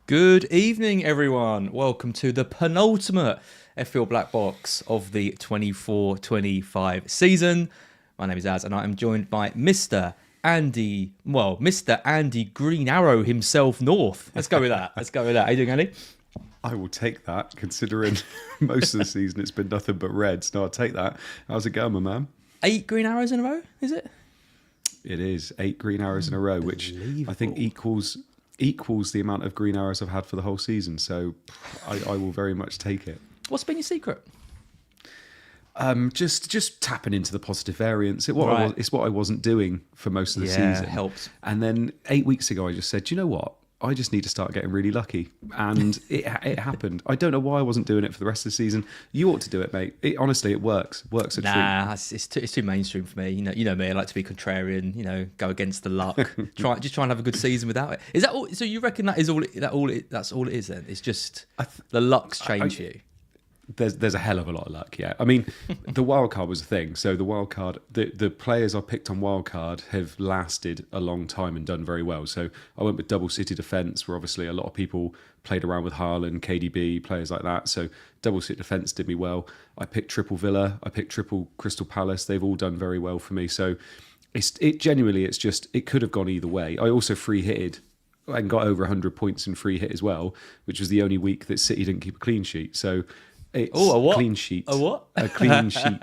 Good evening, everyone. Welcome to the penultimate FPL BlackBox of the 24-25 season. My name is Az, and I am joined by Mr. Andy Green Arrow himself, North. Let's go with that. How you doing, Andy? I will take that, considering most of the season it's been nothing but reds. No, I'll take that. How's it going, my man? 8 green arrows in a row, is it? It is 8 green arrows in a row, which I think equals the amount of green arrows I've had for the whole season. So I will very much take it. What's been your secret? Just tapping into the positive variance. Right. It's what I wasn't doing for most of the Yeah, season. helps. And then 8 weeks ago, I just said, you know what? I just need to start getting really lucky. And it happened. I don't know why I wasn't doing it for the rest of the season. You ought to do it, mate. Honestly, it works. Works a treat. Nah, it's too mainstream for me. You know me. I like to be contrarian. Go against the luck. try and have a good season without it. Is that all? So you reckon that is all? That's all it is. Then it's just the luck's changed you. There's a hell of a lot of luck, yeah. I mean, the wild card was a thing. So the wild card, the players I picked on wild card have lasted a long time and done very well. So I went with double City defence, where obviously a lot of people played around with Haaland, KDB, players like that. So double City defence did me well. I picked triple Villa. I picked triple Crystal Palace. They've all done very well for me. So it could have gone either way. I also free hitted and got over 100 points in free hit as well, which was the only week that City didn't keep a clean sheet. So it's a what? Clean sheet. A what? A clean sheet.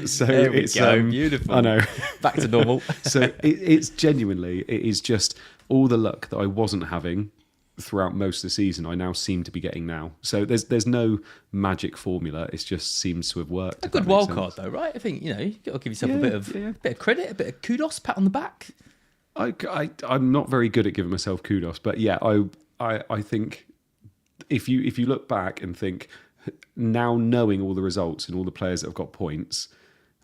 So There we it's go. Beautiful. I know. Back to normal. So it's genuinely, it is just all the luck that I wasn't having throughout most of the season. I now seem to be getting now. So there's no magic formula. It just seems to have worked. A good wild card, though, right? I think you got to give yourself a bit of credit, a bit of kudos, pat on the back. I'm not very good at giving myself kudos, but yeah, I think if you look back and think, now knowing all the results and all the players that have got points,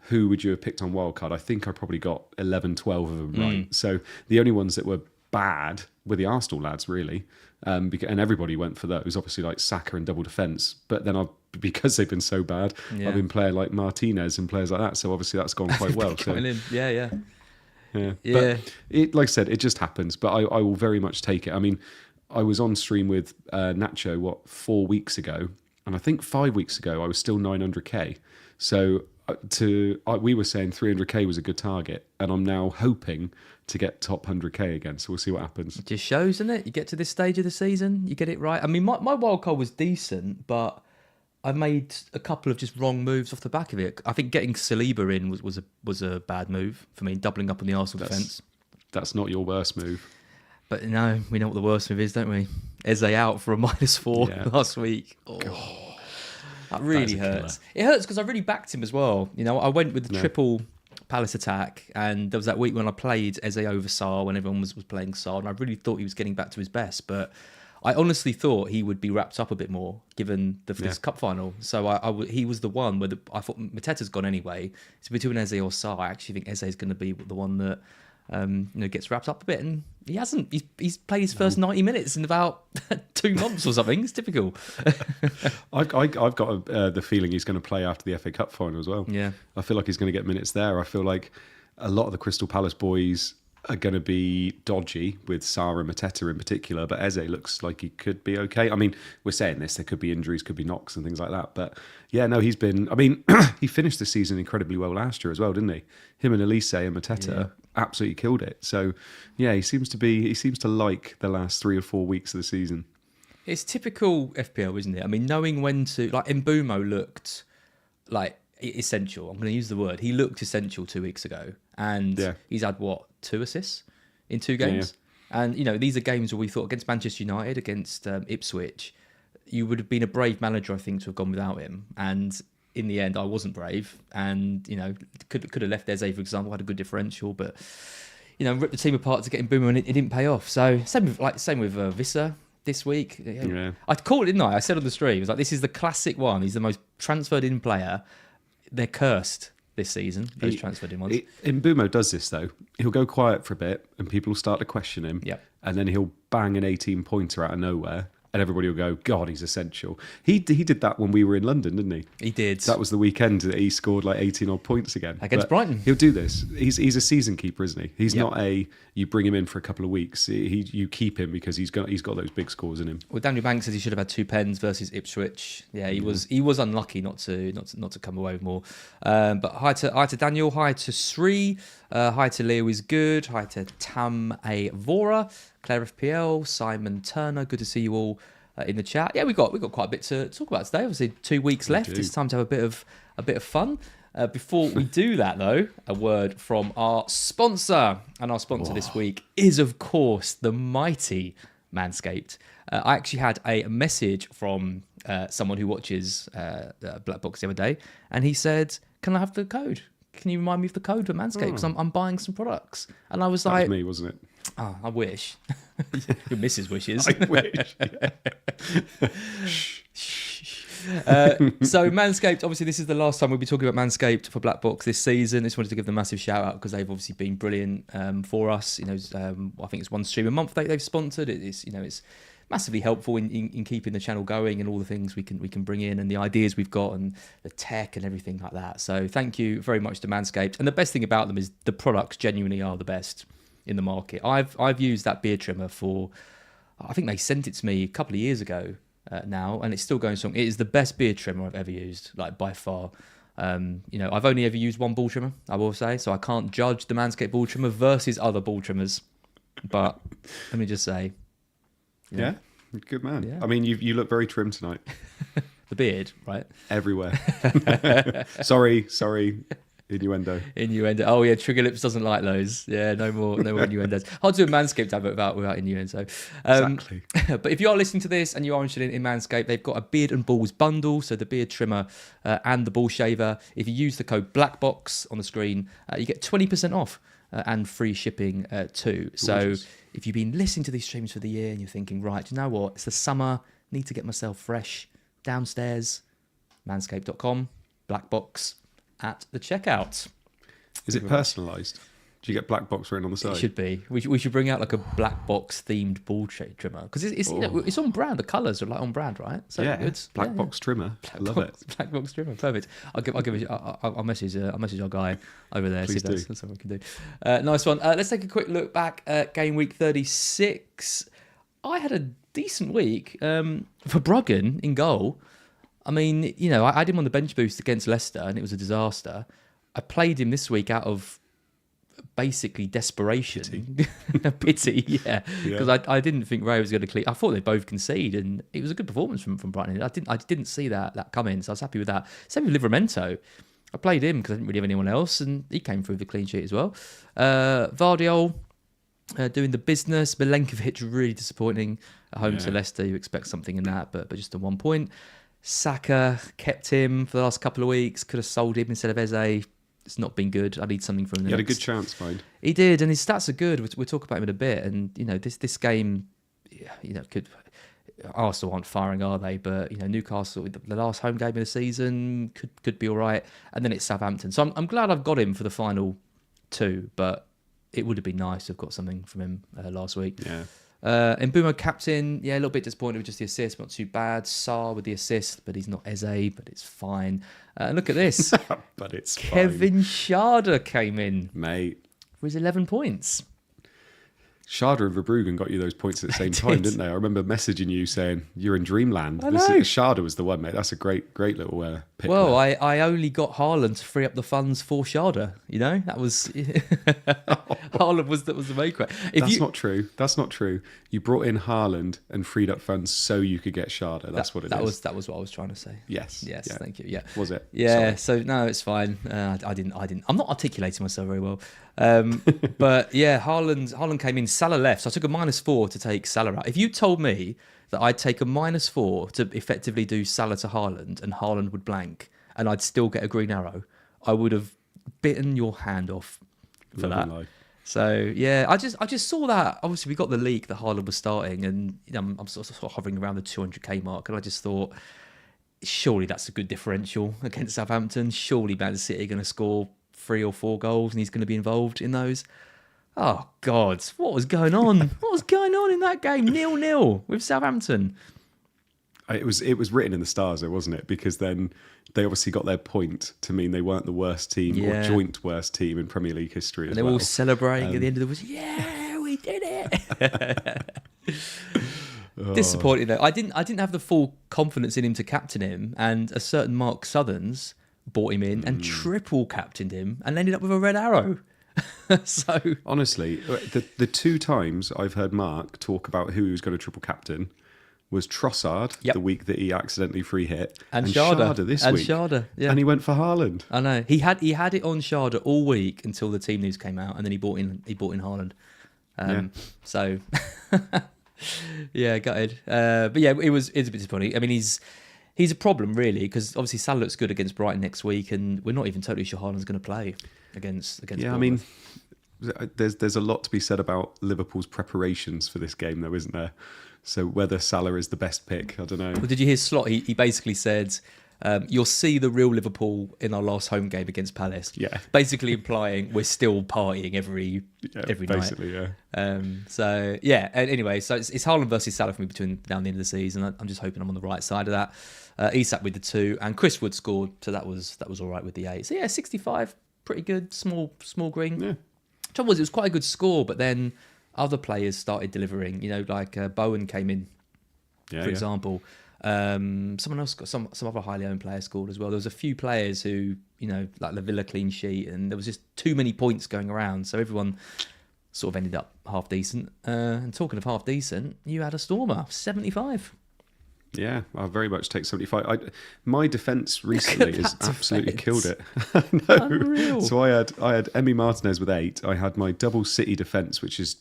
who would you have picked on wildcard? I think I probably got 11, 12 of them right. So the only ones that were bad were the Arsenal lads, really. And everybody went for those, obviously, like Saka and double defence. But then because they've been so bad, I've been playing like Martinez and players like that. So obviously that's gone quite well. Yeah. But like I said, it just happens. But I will very much take it. I mean, I was on stream with Nacho, 4 weeks ago? And I think 5 weeks ago, I was still 900k. So we were saying 300k was a good target. And I'm now hoping to get top 100k again. So we'll see what happens. It just shows, doesn't it? You get to this stage of the season, you get it right. I mean, my wild card was decent, but I made a couple of just wrong moves off the back of it. I think getting Saliba in was a bad move for me, doubling up on the Arsenal defence. That's not your worst move. But no, we know what the worst move is, don't we? Eze out for a -4 last week. Oh, that really hurts. It hurts because I really backed him as well. I went with the triple Palace attack, and there was that week when I played Eze over Sarr when everyone was playing Sarr, and I really thought he was getting back to his best. But I honestly thought he would be wrapped up a bit more given this cup final. So he was the one where I thought Mateta's gone anyway. So between Eze or Sarr, I actually think Eze is going to be the one that gets wrapped up a bit, and he hasn't. He's played his first 90 minutes in about 2 months or something. It's typical. I've got the feeling he's going to play after the FA Cup final as well. Yeah, I feel like he's going to get minutes there. I feel like a lot of the Crystal Palace boys are going to be dodgy, with Sarr and Mateta in particular, but Eze looks like he could be okay. I mean, we're saying this, there could be injuries, could be knocks and things like that, but yeah, no, he's been, I mean, he finished the season incredibly well last year as well, didn't he? Him and Elise and Mateta absolutely killed it. So yeah, he seems to like the last 3 or 4 weeks of the season. It's typical FPL, isn't it? I mean, knowing when to, like, Mbumo looked like essential. I'm going to use the word. He looked essential 2 weeks ago, and he's had 2 assists in 2 games. And these are games where we thought against Manchester United, against Ipswich, you would have been a brave manager, I think, to have gone without him. And in the end, I wasn't brave, and could have left Eze, for example, had a good differential, but ripped the team apart to get Mbumo, and it didn't pay off. So same with Vissa this week. I called it, didn't I? I said on the stream, it was like, this is the classic one. He's the most transferred in player. They're cursed this season, those transferred in ones. Mbumo does this, though. He'll go quiet for a bit and people will start to question him. Yep. And then he'll bang an 18-pointer out of nowhere and everybody will go, God, he's essential. He did that when we were in London, didn't he? He did. That was the weekend that he scored like 18 odd points again. Against Brighton. He'll do this. He's a season keeper, isn't he? He's not you bring him in for a couple of weeks. You keep him because he's got those big scores in him. Well, Daniel Banks says he should have had 2 pens versus Ipswich. Yeah, he was unlucky not to come away with more. But hi to Daniel, hi to Sri, hi to Leo is good, hi to Tam A Vora, Claire FPL, Simon Turner. Good to see you all in the chat. Yeah, we've got quite a bit to talk about today. Obviously, 2 weeks left. It's time to have a bit of fun. Before we do that, though, a word from our sponsor. And our sponsor this week is, of course, the mighty Manscaped. I actually had a message from someone who watches BlackBox the other day, and he said, "Can I have the code? Can you remind me of the code for Manscaped? Because I'm buying some products." And I was that like, was me, wasn't it? Oh, I wish. Your missus wishes. I wish. So Manscaped, obviously this is the last time we'll be talking about Manscaped for BlackBox this season. I just wanted to give them a massive shout out because they've obviously been brilliant for us. You know, I think it's one stream a month they've sponsored. It's massively helpful in keeping the channel going and all the things we can bring in and the ideas we've got and the tech and everything like that. So thank you very much to Manscaped. And the best thing about them is the products genuinely are the best in the market. I've used that beard trimmer for, I think they sent it to me a couple of years ago now, and it's still going strong. It is the best beard trimmer I've ever used, like by far. I've only ever used one ball trimmer, I will say, so I can't judge the Manscaped ball trimmer versus other ball trimmers. But let me just say, yeah, good man. Yeah. I mean, you look very trim tonight. The beard, right? Everywhere. Sorry. Innuendo. Oh yeah, Trigger Lips doesn't like those. Yeah, no more innuendos. Hard to do a Manscaped advert without innuendo. Exactly. But if you are listening to this and you are interested in Manscaped, they've got a beard and balls bundle, so the beard trimmer and the ball shaver. If you use the code BlackBox on the screen, you get 20% off and free shipping too. So if you've been listening to these streams for the year and you're thinking, right, you know what, it's the summer, need to get myself fresh, downstairs, manscaped.com, BlackBox at the checkout. Is it personalised? Do you get black box written on the side? It should be. We should bring out like a black box themed ball trimmer because it's it's on brand. The colours are like on brand, right? So yeah, it's black box trimmer. I love it. Black box trimmer, perfect. I'll message our guy over there. Please see if that's something we can do. Nice one. Let's take a quick look back at game week 36. I had a decent week for Bruggen in goal. I mean, I had him on the bench boost against Leicester and it was a disaster. I played him this week out of basically desperation. Pity, yeah. Because I didn't think Ray was going to clean. I thought they'd both concede and it was a good performance from Brighton. I didn't see that coming, so I was happy with that. Same with Livramento. I played him because I didn't really have anyone else and he came through the clean sheet as well. Vardiol doing the business. Milenkovic really disappointing at home to Leicester. You expect something in that, but just a 1 point. Saka kept him for the last couple of weeks. Could have sold him instead of Eze. It's not been good. I need something from him. He had a good chance, mate. He did, and his stats are good. We'll talk about him in a bit. And this game, could Arsenal aren't firing, are they? But Newcastle, the last home game of the season, could be all right. And then it's Southampton. So I'm glad I've got him for the final 2. But it would have been nice to have got something from him last week. Yeah. Mbumo captain, a little bit disappointed with just the assist, not too bad. Sarr with the assist, but he's not Eze, but it's fine. Look at this. But it's Kevin Schade came in, mate, for his 11 points. Schade and Verbruggen got you those points at the same time, didn't they? I remember messaging you saying you're in dreamland. Schade was the one, mate. That's a great little pick. Well, I only got Haaland to free up the funds for Schade. That was Haaland was the maker. That's not true. You brought in Haaland and freed up funds so you could get Schade. That's what it is. That was what I was trying to say. Yes. Yeah. Thank you. Yeah. Was it? Yeah. Sorry. So no, it's fine. I didn't. I'm not articulating myself very well. But yeah, Haaland came in. Salah left, so I took a -4 to take Salah out. If you told me that I'd take a -4 to effectively do Salah to Haaland and Haaland would blank and I'd still get a green arrow, I would have bitten your hand off for that. Life. So yeah, I just saw that. Obviously, we got the leak that Haaland was starting, and I'm sort of hovering around the 200k mark, and I just thought, surely that's a good differential against Southampton. Surely Man City are going to score 3 or 4 goals, and he's going to be involved in those. Oh God, what was going on? What was going on in that game? 0-0 with Southampton. It was written in the stars, though, wasn't it? Because then they obviously got their point to mean they weren't the worst team or joint worst team in Premier League history. And they were all celebrating at the end of the week. Yeah, we did it. Disappointing though. I didn't have the full confidence in him to captain him, and a certain Mark Southerns bought him in and triple captained him and ended up with a red arrow. So honestly, the 2 times I've heard Mark talk about who he was going to triple captain was Trossard the week that he accidentally free hit, and Sharda this week. And he went for Haaland. I know he had it on Sharda all week until the team news came out, and then he bought in Haaland. So yeah, gutted. But yeah, it's a bit disappointing. I mean, he's a problem really, because obviously Salah looks good against Brighton next week, and we're not even totally sure Haaland's going to play against. Yeah, Bournemouth. I mean, there's a lot to be said about Liverpool's preparations for this game, though, isn't there? So whether Salah is the best pick, I don't know. Well, did you hear Slot? He basically said, you'll see the real Liverpool in our last home game against Palace. Yeah. Basically implying we're still partying every night. Basically, yeah. So, yeah. Anyway, so it's Haaland versus Salah for me between now and the end of the season. I'm just hoping I'm on the right side of that. Isak with the 2, and Chris Wood scored, so that was all right with the 8. So, yeah, 65, pretty good, small green. Yeah. Trouble was, it was quite a good score, but then other players started delivering. You know, like Bowen came in, for example. Someone else got some other highly owned players scored as well. There was a few players who, you know, like La Villa clean sheet, and there was just too many points going around, so everyone sort of ended up half decent. And talking of half decent, you had a stormer, 75. Yeah, I very much take 75. My defence recently has absolutely killed it. I know. Unreal. So I had Emi Martinez with 8. I had my double City defence, which is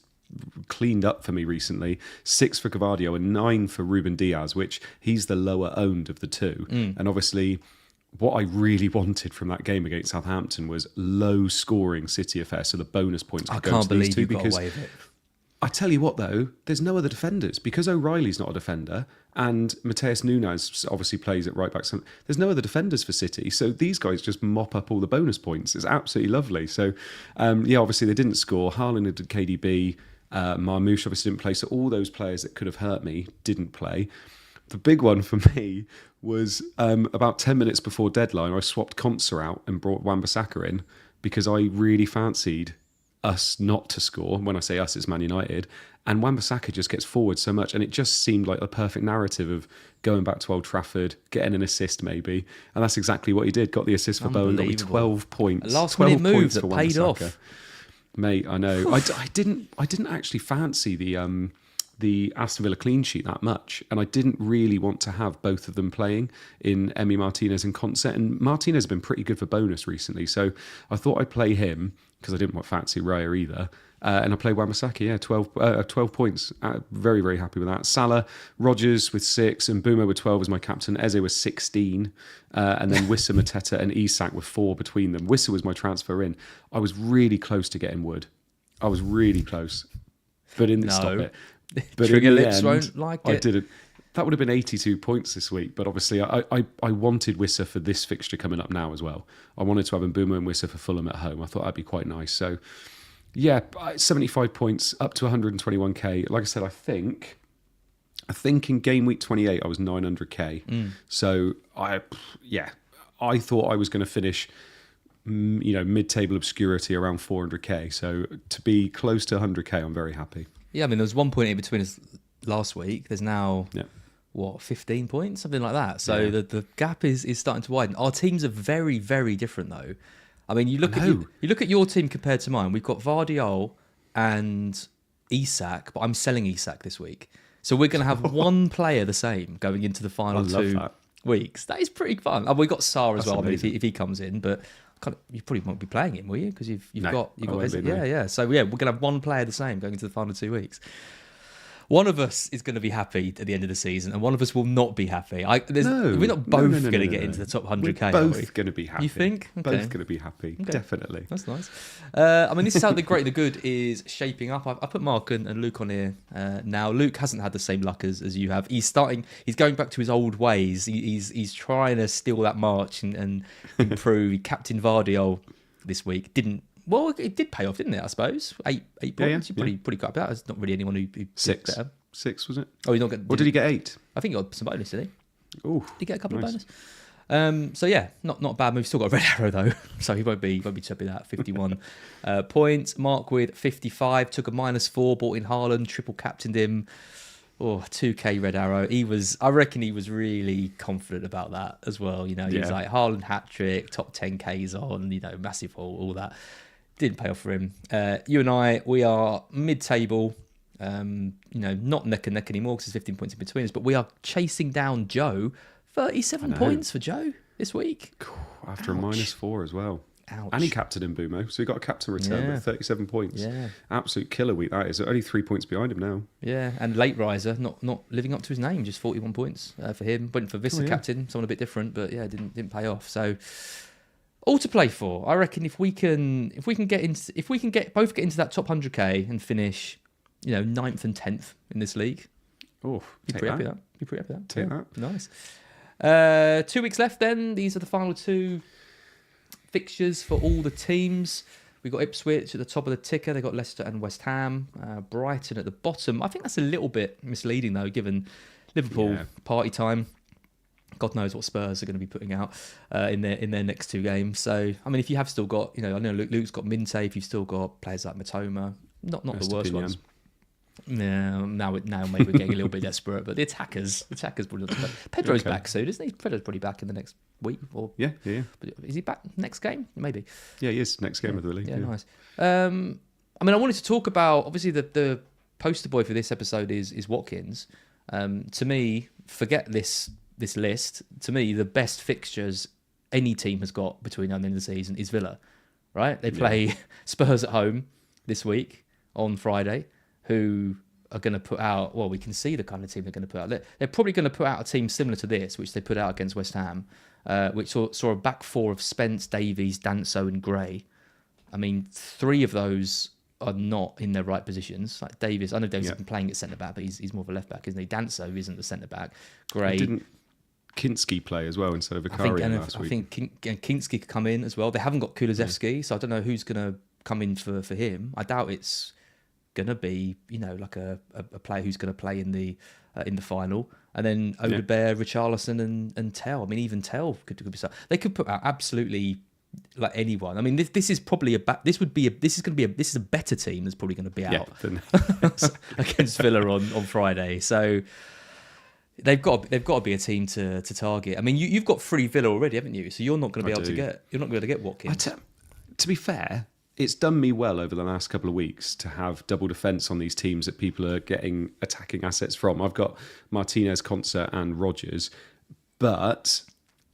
cleaned up for me recently. 6 for Gavardio and 9 for Ruben Diaz, which he's the lower owned of the 2. And obviously, what I really wanted from that game against Southampton was low scoring City affair, so the bonus points could go to these 2. Because I tell you what, though, there's no other defenders. Because O'Reilly's not a defender and Mateus Nunes obviously plays at right back, so there's no other defenders for City. So these guys just mop up all the bonus points. It's absolutely lovely. So, obviously they didn't score. Haaland did KDB. Marmoush obviously didn't play. So all those players that could have hurt me didn't play. The big one for me was about 10 minutes before deadline, I swapped Konsa out and brought Wan-Bissaka in because I really fancied us not to score. When I say us, it's Man United. And Wan-Bissaka just gets forward so much, and it just seemed like a perfect narrative of going back to Old Trafford, getting an assist maybe, and that's exactly what he did. Got the assist for Bowen, got me 12 points. A last-minute move that paid off. Mate, I know. I didn't actually fancy the Aston Villa clean sheet that much, and I didn't really want to have both of them playing in Emi Martinez and Konsa. And Martinez has been pretty good for bonus recently, so I thought I'd play him because I didn't want fancy Raya either. And I played Wan-Bissaka, 12 points. Very, very happy with that. Salah, Rodgers with 6, and Mbeumo with 12 as my captain. Eze was 16, and then Wissa, Mateta, and Isak with 4 between them. Wissa was my transfer in. I was really close to getting Wood. I was really close, but didn't stop it. But Trigger lips won't like it. I didn't. That would have been 82 points this week, but obviously I wanted Wissa for this fixture coming up now as well. I wanted to have Mbeumo and Wissa for Fulham at home. I thought that'd be quite nice. So, yeah, 75 points up to 121k. Like I said, I think in game week 28 I was 900k. So I thought I was going to finish, mid-table obscurity around 400k. So to be close to 100k, I'm very happy. Yeah, I mean, there was 1.8 between us last week. There's now, 15 points? Something like that. So the gap is starting to widen. Our teams are very, very different, though. I mean, you look at your team compared to mine. We've got Vardiol and Isak, but I'm selling Isak this week. So we're going to have one player the same going into the final 2 weeks. That is pretty fun. We've got Sarr as well. I mean, if he comes in, but you probably won't be playing him, will you? Because you've got yeah. So yeah, we're gonna have one player the same going into the final 2 weeks. One of us is going to be happy at the end of the season, and one of us will not be happy. We're not both going to get into the top 100k. We're both going to be happy. You think? Okay. Both going to be happy. Okay. Definitely. That's nice. I mean, this is how the great, the good is shaping up. I put Mark and Luke on here now. Luke hasn't had the same luck as you have. He's going back to his old ways. He's trying to steal that march and improve. He captained Vardiol this week. Didn't Well, it did pay off, didn't it? I suppose 8 points. Yeah, You pretty cut about. There's not really anyone who six. Did better. 6 was it? Oh, he's not getting. Or did he get 8? I think he got some bonus, did he? Oh, did he get a couple nice. of bonus? So yeah, not a bad move. Still got a red arrow though, so he won't be chubby that. 51 points. Mark with 55 took a -4. Bought in Haaland, triple captained him. 2k red arrow. I reckon he was really confident about that as well. He was like Haaland hat trick, top 10k's on, massive haul, all that. Didn't pay off for him. You and I, we are mid-table. Not neck and neck anymore because there's 15 points in between us, but we are chasing down Joe. 37 points for Joe this week. After a -4 as well. Ouch. And he captained in Bumo, so he got a captain return with 37 points. Yeah. Absolute killer week that is. Only 3 points behind him now. Yeah, and late riser, not living up to his name, just 41 points for him. Went for Vista captain, someone a bit different, but yeah, didn't pay off. So all to play for. I reckon if we can both get into that top 100k and finish, 9th and 10th in this league. Oh, be pretty happy with that. Be pretty happy with that. Take that. Nice. 2 weeks left then. These are the final 2 fixtures for all the teams. We got Ipswich at the top of the ticker. They got Leicester and West Ham. Brighton at the bottom. I think that's a little bit misleading though, given Liverpool party time. God knows what Spurs are going to be putting out in their next 2 games. So I mean, if you have still got, I know Luke's got Minte. If you've still got players like Matoma, not the worst ones. Yeah, now maybe we're getting a little bit desperate, but the attackers probably not. Pedro's back soon, isn't he? Pedro's probably back in the next week, or yeah. But is he back next game? Maybe. Yeah, he is next game of the league. Yeah, nice. I mean, I wanted to talk about obviously the poster boy for this episode is Watkins. To me, forget this list. To me, the best fixtures any team has got between now and the end of the season is Villa. Right? They play Spurs at home this week on Friday, who are going to put out, well, we can see the kind of team they're going to put out. They're probably going to put out a team similar to this, which they put out against West Ham, which saw a back 4 of Spence, Davies, Danso and Gray. I mean, 3 of those are not in their right positions. Like Davies, I know Davies has been playing at centre-back, but he's more of a left-back, isn't he? Danso isn't the centre-back. Gray... Didn't Kinski play as well instead of Vicario last week? I think Kinski could come in as well. They haven't got Kulusevski, so I don't know who's going to come in for him. I doubt it's going to be, like a player who's going to play in the final. And then Odebear, Richarlison and Tell. I mean, even Tell could be. They could put out absolutely like anyone. I mean, this is probably this is a better team that's probably going to be out against Villa on Friday. So they've got to be a team to target. I mean, you've got 3 Villa already, haven't you? So you're not going to be able to get Watkins. To be fair, it's done me well over the last couple of weeks to have double defence on these teams that people are getting attacking assets from. I've got Martinez, Concert and Rodgers, but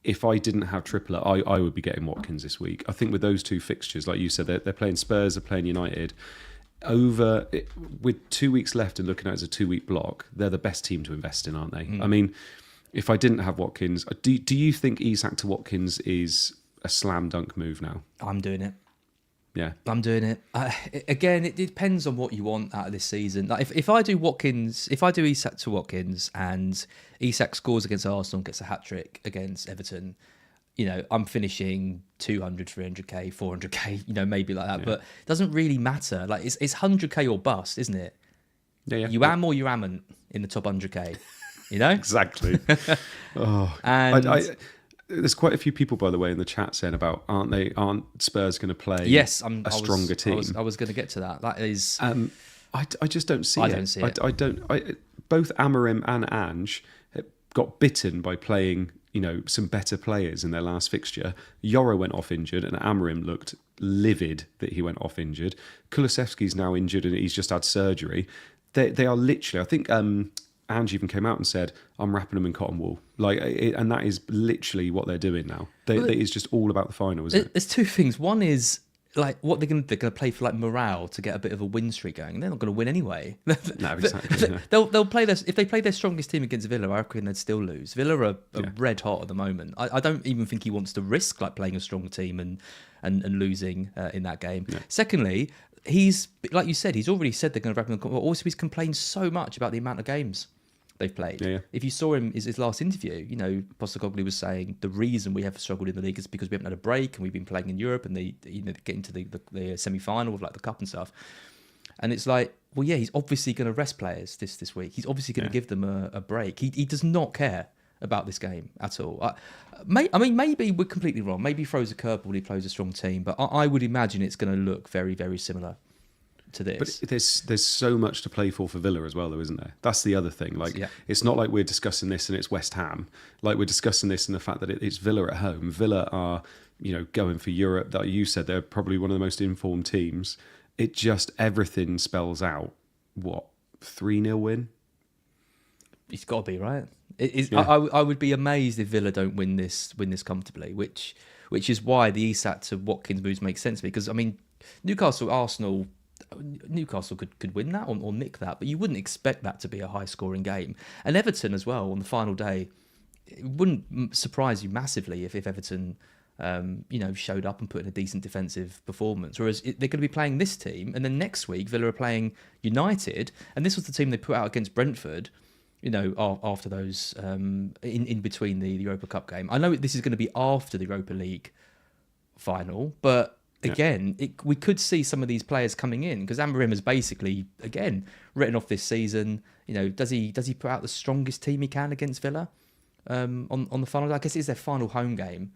if I didn't have Trippier, I would be getting Watkins this week. I think with those 2 fixtures, like you said, they're playing Spurs, they're playing United. With 2 weeks left and looking at it as a 2-week block, they're the best team to invest in, aren't they? I mean, if I didn't have Watkins, do you think Isak to Watkins is a slam dunk move now? I'm doing it. Yeah, I'm doing it. Again, it depends on what you want out of this season. Like if I do Isak to Watkins and Isak scores against Arsenal, gets a hat trick against Everton, I'm finishing 200, 300k, 400k, maybe like that. Yeah. But it doesn't really matter. Like it's 100k or bust, isn't it? Yeah. You am or you amn't in the top 100k. Exactly. And there's quite a few people, by the way, in the chat saying about aren't Spurs going to play a stronger team? I was going to get to that. That is, I just don't see it. I don't see it. I don't. Both Amorim and Ange got bitten by playing, some better players in their last fixture. Yoro went off injured, and Amorim looked livid that he went off injured. Kulusevski's now injured, and he's just had surgery. They are literally. I think Ange even came out and said, "I'm wrapping them in cotton wool," and that is literally what they're doing now. It's just all about the final, isn't it? There's 2 things. One is like what they're going to play for, like morale to get a bit of a win streak going, and they're not going to win anyway. No, exactly. They'll play this if they played their strongest team against Villa. I reckon they'd still lose. Villa are red hot at the moment. I don't even think he wants to risk like playing a strong team and losing in that game. No. Secondly, he's like you said, he's already said they're going to wrap him. Also, he's complained so much about the amount of games they've played. Yeah. If you saw his last interview, Postecoglou was saying the reason we have struggled in the league is because we haven't had a break and we've been playing in Europe and they get into the semi-final of like the cup and stuff. And it's like, well, yeah, he's obviously going to rest players this week. He's obviously going to give them a break. He does not care about this game at all. Maybe we're completely wrong. Maybe he throws a curveball, he plays a strong team, but I would imagine it's going to look very, very similar to this. But there's so much to play for Villa as well, though, isn't there? That's the other thing. Like, It's not like we're discussing this and it's West Ham. Like, we're discussing this in the fact that it's Villa at home. Villa are, going for Europe. That you said they're probably one of the most informed teams. It just, everything spells out, 3-0 win? It's got to be, right? I would be amazed if Villa don't win this comfortably, which is why the Isak to Watkins moves make sense to me. Because, Newcastle could win that or nick that, but you wouldn't expect that to be a high-scoring game. And Everton as well, on the final day, it wouldn't surprise you massively if Everton showed up and put in a decent defensive performance. Whereas they're going to be playing this team, and then next week Villa are playing United, and this was the team they put out against Brentford, after those, in between the Europa Cup game. I know this is going to be after the Europa League final, but again, we could see some of these players coming in because Amorim has basically, again, written off this season. Does he put out the strongest team he can against Villa on the final? I guess it's their final home game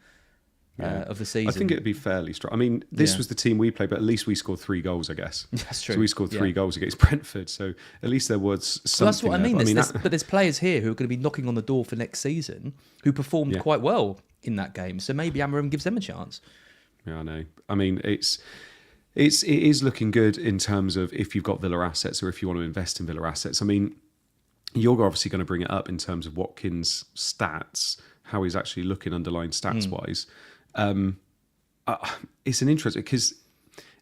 of the season. I think it'd be fairly strong. I mean, this was the team we played, but at least we scored 3 goals, I guess. That's true. So we scored 3 goals against Brentford, so at least there was something. Well, that's what I mean. But there's players here who are going to be knocking on the door for next season who performed quite well in that game. So maybe Amorim gives them a chance. Yeah, I know. I mean, it is looking good in terms of if you've got Villa assets or if you want to invest in Villa assets. I mean, you're obviously going to bring it up in terms of Watkins' stats, how he's actually looking underlying stats-wise. It's an interesting, because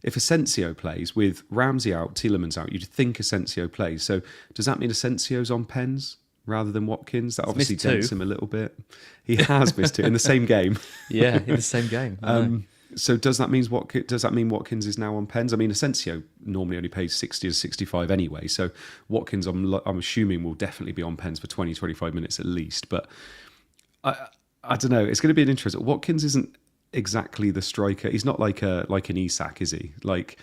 if Asensio plays with Ramsey out, Tielemans out, you'd think Asensio plays. So does that mean Asensio's on pens rather than Watkins? That obviously dents him a little bit. He has missed 2 in the same game. Yeah, in the same game. So does that mean Watkins is now on pens? I mean, Asensio normally only pays 60 to 65 anyway. So Watkins, I'm assuming, will definitely be on pens for 20, 25 minutes at least. But I don't know. It's going to be an interesting. Watkins isn't exactly the striker. He's not like an Isak, is he? Like,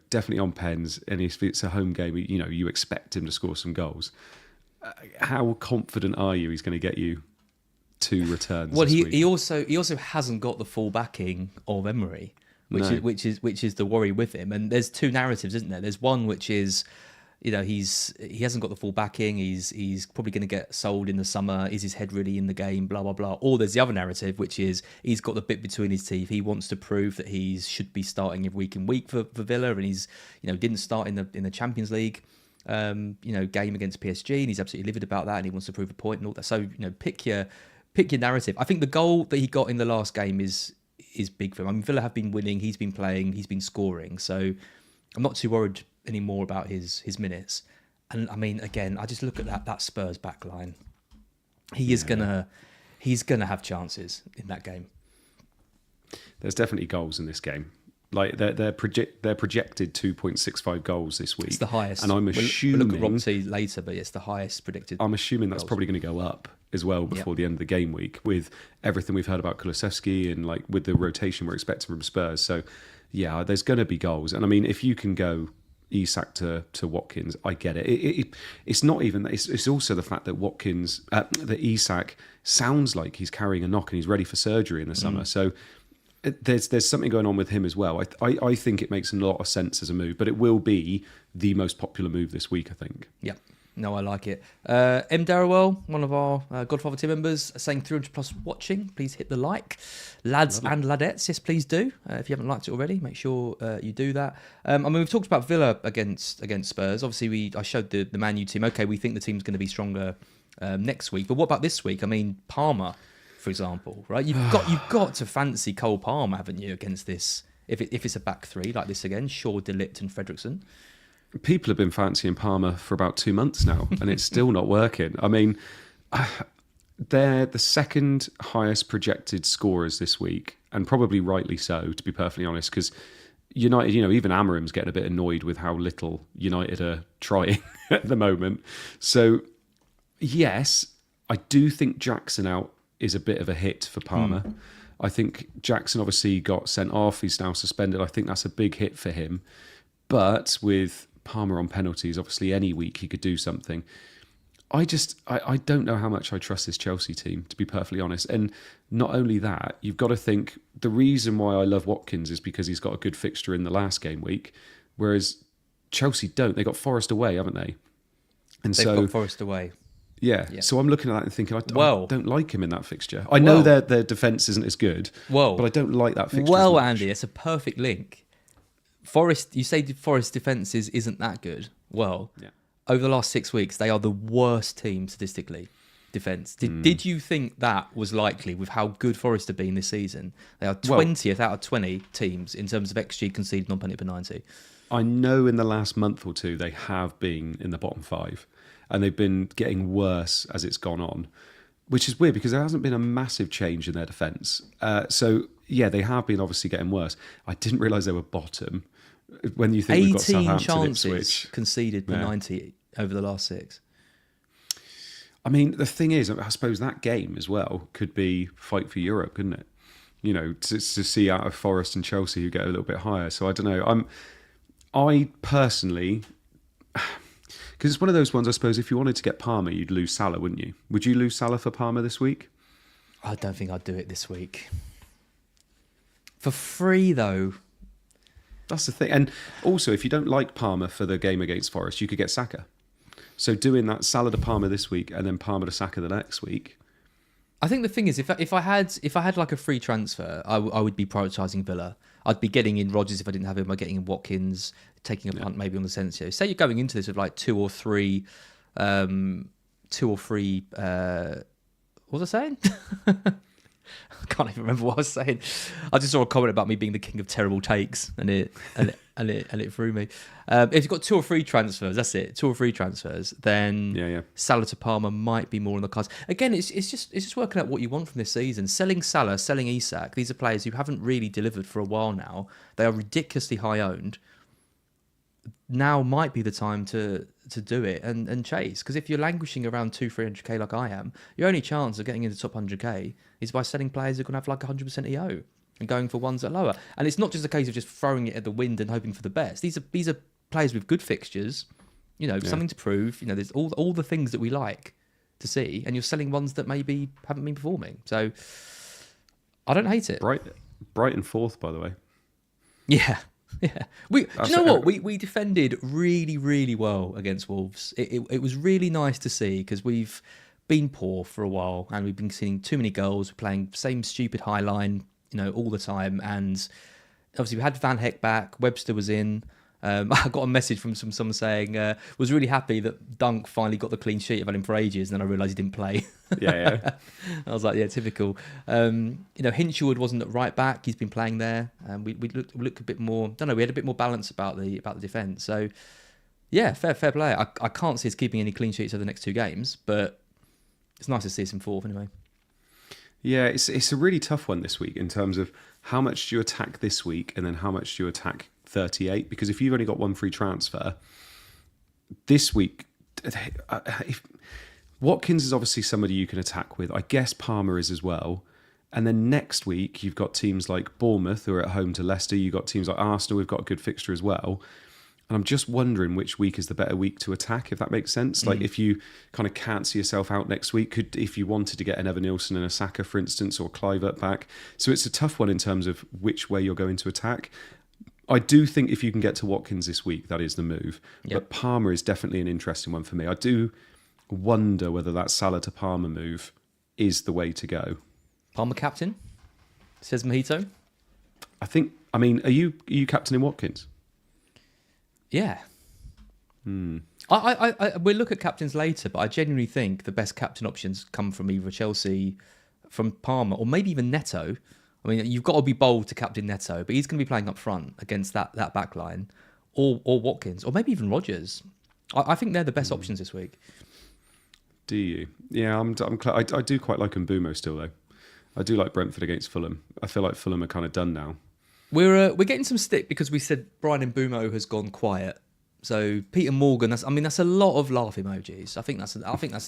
definitely on pens. And if it's a home game, you expect him to score some goals. How confident are you he's going to get you 2 returns? Well, he also hasn't got the full backing of Emery, which is the worry with him. And there's 2 narratives, isn't there? There's one which is, he hasn't got the full backing. He's probably going to get sold in the summer. Is his head really in the game? Blah blah blah. Or there's the other narrative, which is he's got the bit between his teeth. He wants to prove that he should be starting every week in week for Villa, and he's didn't start in the Champions League. Game against PSG, and he's absolutely livid about that, and he wants to prove a point and all that. So pick your narrative. I think the goal that he got in the last game is big for him. I mean, Villa have been winning. He's been playing. He's been scoring. So I'm not too worried anymore about his minutes. And I mean, again, I just look at that Spurs back line. He's gonna have chances in that game. There's definitely goals in this game. Like they're projected 2.65 goals this week. It's the highest. And I'm assuming we'll look at Romsey later, but it's the highest predicted. I'm assuming that's probably going to go up as well before the end of the game week, with everything we've heard about Kulusevski and like with the rotation we're expecting from Spurs. So yeah, there's going to be goals. And I mean, if you can go Isak to Watkins, I get it. It's not even that. It's also the fact that Watkins, that Isak sounds like he's carrying a knock and he's ready for surgery in the summer. So there's something going on with him as well. I think it makes a lot of sense as a move, but it will be the most popular move this week, I think. Yeah. No, I like it. M. Darrowell, one of our Godfather team members, saying 300 plus watching. Please hit the like. Lads and ladettes, yes, please do. If you haven't liked it already, make sure you do that. I mean, we've talked about Villa against Spurs. Obviously, I showed the Man U team. Okay, we think the team's going to be stronger next week. But what about this week? I mean, Palmer, for example, right? You've got to fancy Cole Palmer, haven't you, against this? If it's a back 3 like this again, Shaw, De Ligt and Fredrickson. People have been fancying Palmer for about 2 months now, and it's still not working. I mean, they're the second highest projected scorers this week, and probably rightly so, to be perfectly honest, because United, even Amorim's getting a bit annoyed with how little United are trying at the moment. So, Yes, I do think Jackson out is a bit of a hit for Palmer. I think Jackson obviously got sent off. He's now suspended. I think that's a big hit for him. But with Palmer on penalties, obviously any week he could do something. I don't know how much I trust this Chelsea team, to be perfectly honest. And not only that, you've got to think the reason why I love Watkins is because he's got a good fixture in the last game week, whereas Chelsea don't. They got Forest away, haven't they? And They've got Forest away. Yeah. So I'm looking at that and thinking, I don't like him in that fixture. I know their defence isn't as good, but I don't like that fixture. Well, Andy, it's a perfect link. Forest, you say Forest defence isn't that good. Well, over the last 6 weeks, they are the worst team statistically, defence. Did you think that was likely with how good Forest have been this season? They are 20th out of 20 teams in terms of XG conceded on penalty per 90. I know in the last month or two they have been in the bottom 5, and they've been getting worse as it's gone on, which is weird because there hasn't been a massive change in their defence. So, yeah, they have been obviously getting worse. I didn't realise they were bottom. When you think we've got 18 Southampton, chances Ipswich, conceded per 90 over the last 6. I mean, the thing is, I suppose that game as well could be fight for Europe, couldn't it? You know, to see out of Forest and Chelsea who get a little bit higher. So I don't know. I personally, because it's one of those ones, I suppose, if you wanted to get Palmer, you'd lose Salah, wouldn't you? Would you lose Salah for Palmer this week? I don't think I'd do it this week. For free, though. That's the thing. And also, if you don't like Palmer for the game against Forest, you could get Saka. So doing that Salah to Palmer this week and then Palmer to Saka the next week. I think the thing is, if I had like a free transfer, I would be prioritising Villa. I'd be getting in Rodgers if I didn't have him. I'd getting in Watkins, taking a punt maybe on the Sensio. Say you're going into this with like two or three. What was I saying? I can't even remember what I was saying. I just saw a comment about me being the king of terrible takes, and it threw me. If you've got 2 or 3 transfers, that's it. 2 or 3 transfers, then Salah to Palmer might be more on the cards. Again, it's just working out what you want from this season. Selling Salah, selling Isak. These are players who haven't really delivered for a while now. They are ridiculously high owned. Now might be the time to do it and chase, because if you're languishing around 200-300k like I am, your only chance of getting into the top 100k is by selling players who are going to have like 100% EO and going for ones that are lower. And it's not just a case of just throwing it at the wind and hoping for the best. These are players with good fixtures, something to prove. There's all the things that we like to see, and you're selling ones that maybe haven't been performing. So I don't hate it. Brighton 4th, by the way. Yeah. Yeah, do you know what? We defended really, really well against Wolves. It was really nice to see, because we've been poor for a while and we've been seeing too many goals. We're playing same stupid high line, all the time. And obviously we had Van Heck back. Webster was in. I got a message from someone saying was really happy that Dunk finally got the clean sheet. I've had him for ages, and then I realised he didn't play. Yeah. I was like, yeah, typical. Hinchelwood wasn't at right back. He's been playing there, and we looked a bit more. Don't know. We had a bit more balance about the defence. So yeah, fair play. I can't see us keeping any clean sheets over the next 2 games, but it's nice to see us in 4th anyway. Yeah, it's a really tough one this week in terms of how much do you attack this week, and then how much do you attack 38, because if you've only got 1 free transfer this week, Watkins is obviously somebody you can attack with. I guess Palmer is as well. And then next week you've got teams like Bournemouth who are at home to Leicester. You've got teams like Arsenal who've got a good fixture as well. And I'm just wondering which week is the better week to attack, if that makes sense. Like if you kind of can't see yourself out next week, if you wanted to get an Evan Nilsson and a Saka, for instance, or Kluivert back. So it's a tough one in terms of which way you're going to attack. I do think if you can get to Watkins this week, that is the move. Yep. But Palmer is definitely an interesting one for me. I do wonder whether that Salah to Palmer move is the way to go. Palmer captain, says Mojito. I mean, are you captaining Watkins? Yeah. We'll look at captains later, but I genuinely think the best captain options come from either Chelsea, from Palmer, or maybe even Neto. I mean, you've got to be bold to captain Neto, but he's going to be playing up front against that back line, or Watkins, or maybe even Rodgers. I think they're the best options this week. Do you? Yeah, I do quite like Mbumo still, though. I do like Brentford against Fulham. I feel like Fulham are kind of done now. We're getting some stick because we said Brian Mbumo has gone quiet. So Peter Morgan, that's a lot of laugh emojis. I think that's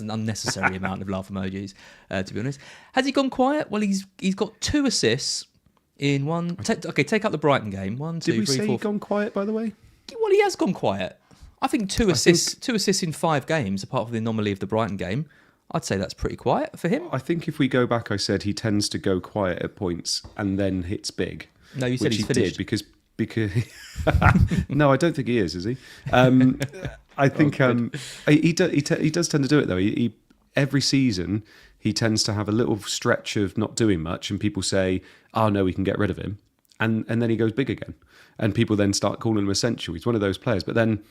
an unnecessary amount of laugh emojis, to be honest. Has he gone quiet? Well, he's got 2 assists in one. Take out the Brighton game. 1, 2, 3, 4. Did we say he's gone quiet, by the way? Well, he has gone quiet. I think 2 assists in 5 games, apart from the anomaly of the Brighton game. I'd say that's pretty quiet for him. I think if we go back, I said he tends to go quiet at points and then hits big. No, you said he's finished. Did because no, I don't think he is he? I think he does tend to do it though. He every season he tends to have a little stretch of not doing much, and people say, "Oh no, we can get rid of him," and then he goes big again, and people then start calling him essential. He's one of those players, but then.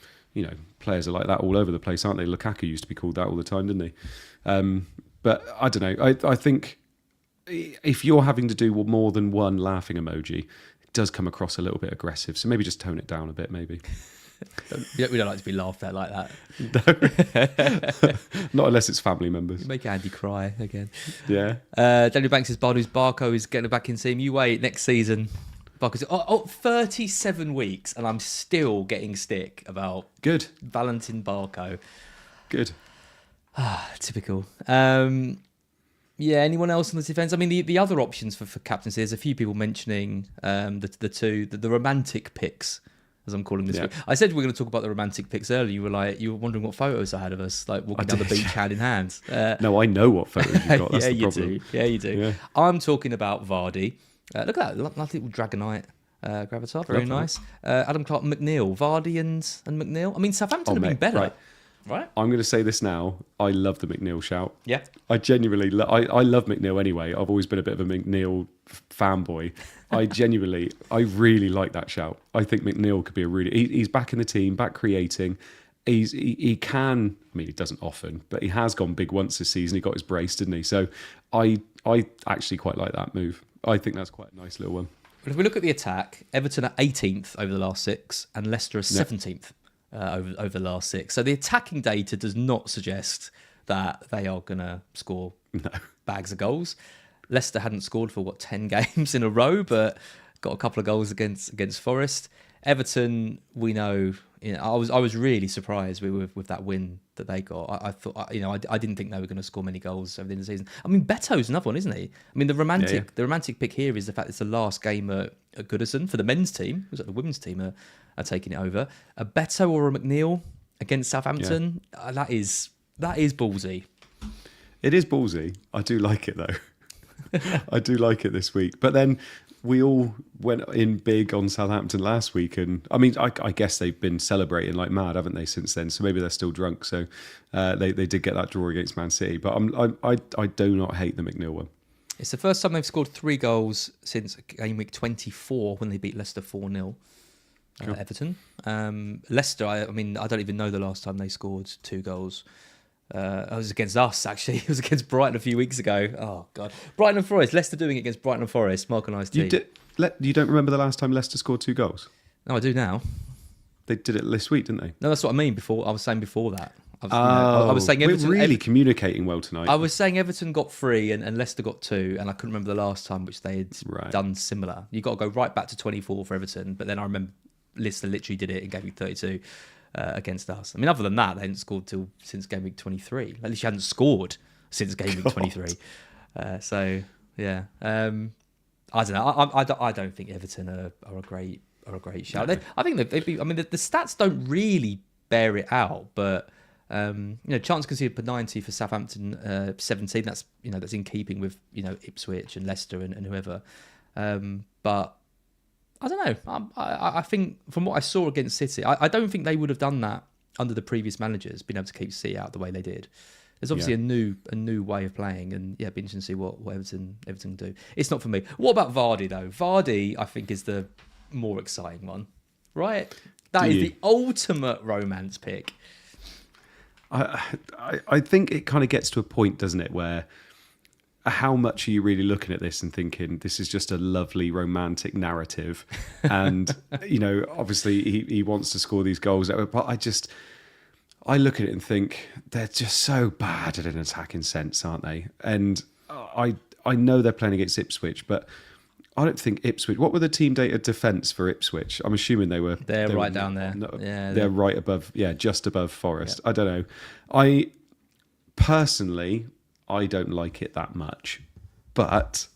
Players are like that all over the place, aren't they? Lukaku used to be called that all the time, didn't he? But I don't know. I think if you're having to do more than one laughing emoji, it does come across a little bit aggressive. So maybe just tone it down a bit, maybe. We don't like to be laughed at like that. No. Not unless it's family members. You make Andy cry again. Yeah. Daniel Banks says Bardu's Barco is getting back in team. You wait, next season. 37 weeks, and I'm still getting stick about Valentin Barco. Good. Typical. Anyone else on the defence? I mean, the other options for captaincy, there's a few people mentioning the romantic picks, as I'm calling this week. I said we were going to talk about the romantic picks earlier. You were wondering what photos I had of us, like walking down the beach hand in hand. No, I know what photos you've got. That's the problem. You do. Yeah. I'm talking about Vardy. Look at that, nice little Dragonite Gravatar, very nice. Adam Clark, McNeil, Vardy and McNeil. I mean, Southampton have been better, right? I'm going to say this now. I love the McNeil shout. Yeah. I genuinely, I love McNeil anyway. I've always been a bit of a McNeil fanboy. I really like that shout. I think McNeil could be he's back in the team, back creating. He can, I mean, he doesn't often, but he has gone big once this season. He got his brace, didn't he? So I actually quite like that move. I think that's quite a nice little one. But if we look at the attack, Everton are 18th over the last 6 and Leicester are 17th over the last 6. So the attacking data does not suggest that they are going to score bags of goals. Leicester hadn't scored for 10 games in a row, but got a couple of goals against Forest. Everton, we know, I was really surprised with that win that they got. I thought, I didn't think they were going to score many goals over the end of the season. I mean, Beto's another one, isn't he? I mean, the romantic pick here is the fact it's the last game at Goodison for the men's team. It was like the women's team are taking it over. A Beto or a McNeil against Southampton, that is ballsy. It is ballsy. I do like it though. I do like it this week. But then we all went in big on Southampton last week, and I mean, I guess they've been celebrating like mad, haven't they, since then? So maybe they're still drunk. So they did get that draw against Man City, but I do not hate the McNeil one. It's the first time they've scored 3 goals since Gameweek 24 when they beat Leicester 4-0. Cool. Everton, Leicester. I mean, I don't even know the last time they scored 2 goals. It was against us, actually. It was against Brighton a few weeks ago. Oh, God. Brighton and Forest. Leicester doing it against Brighton and Forest. Mark and I's team. You don't remember the last time Leicester scored 2 goals? No, I do now. They did it this week, didn't they? No, that's what I mean. I was saying before that. I was saying Everton, we're really communicating well tonight. I was saying Everton got 3 and Leicester got 2, and I couldn't remember the last time which they had done similar. You've got to go right back to 24 for Everton, but then I remember Leicester literally did it in Gameweek 32. Against us. I mean, other than that, they hadn't scored since Game Week 23. At least you hadn't scored since Game Week 23. So yeah, I don't know. I don't think Everton are a great shout. No. I think they'd be. I mean, the stats don't really bear it out, but chance conceded per 90 for Southampton, 17. That's that's in keeping with Ipswich and Leicester and whoever. But I don't know. I think from what I saw against City, I don't think they would have done that under the previous managers, being able to keep City out the way they did. There's obviously a new way of playing, and it'd be interesting to see what Everton do. It's not for me. What about Vardy though? Vardy, I think, is the more exciting one, right? That is the ultimate romance pick. I think it kind of gets to a point, doesn't it, where how much are you really looking at this and thinking this is just a lovely romantic narrative, and obviously he wants to score these goals, but I look at it and think they're just so bad at an attacking sense, aren't they? And I know they're playing against Ipswich, but I don't think Ipswich. What were the team data defence for Ipswich? I'm assuming they were. They're right down there. They're right above. Yeah, just above Forest. Yeah. I don't know. I personally, I don't like it that much, but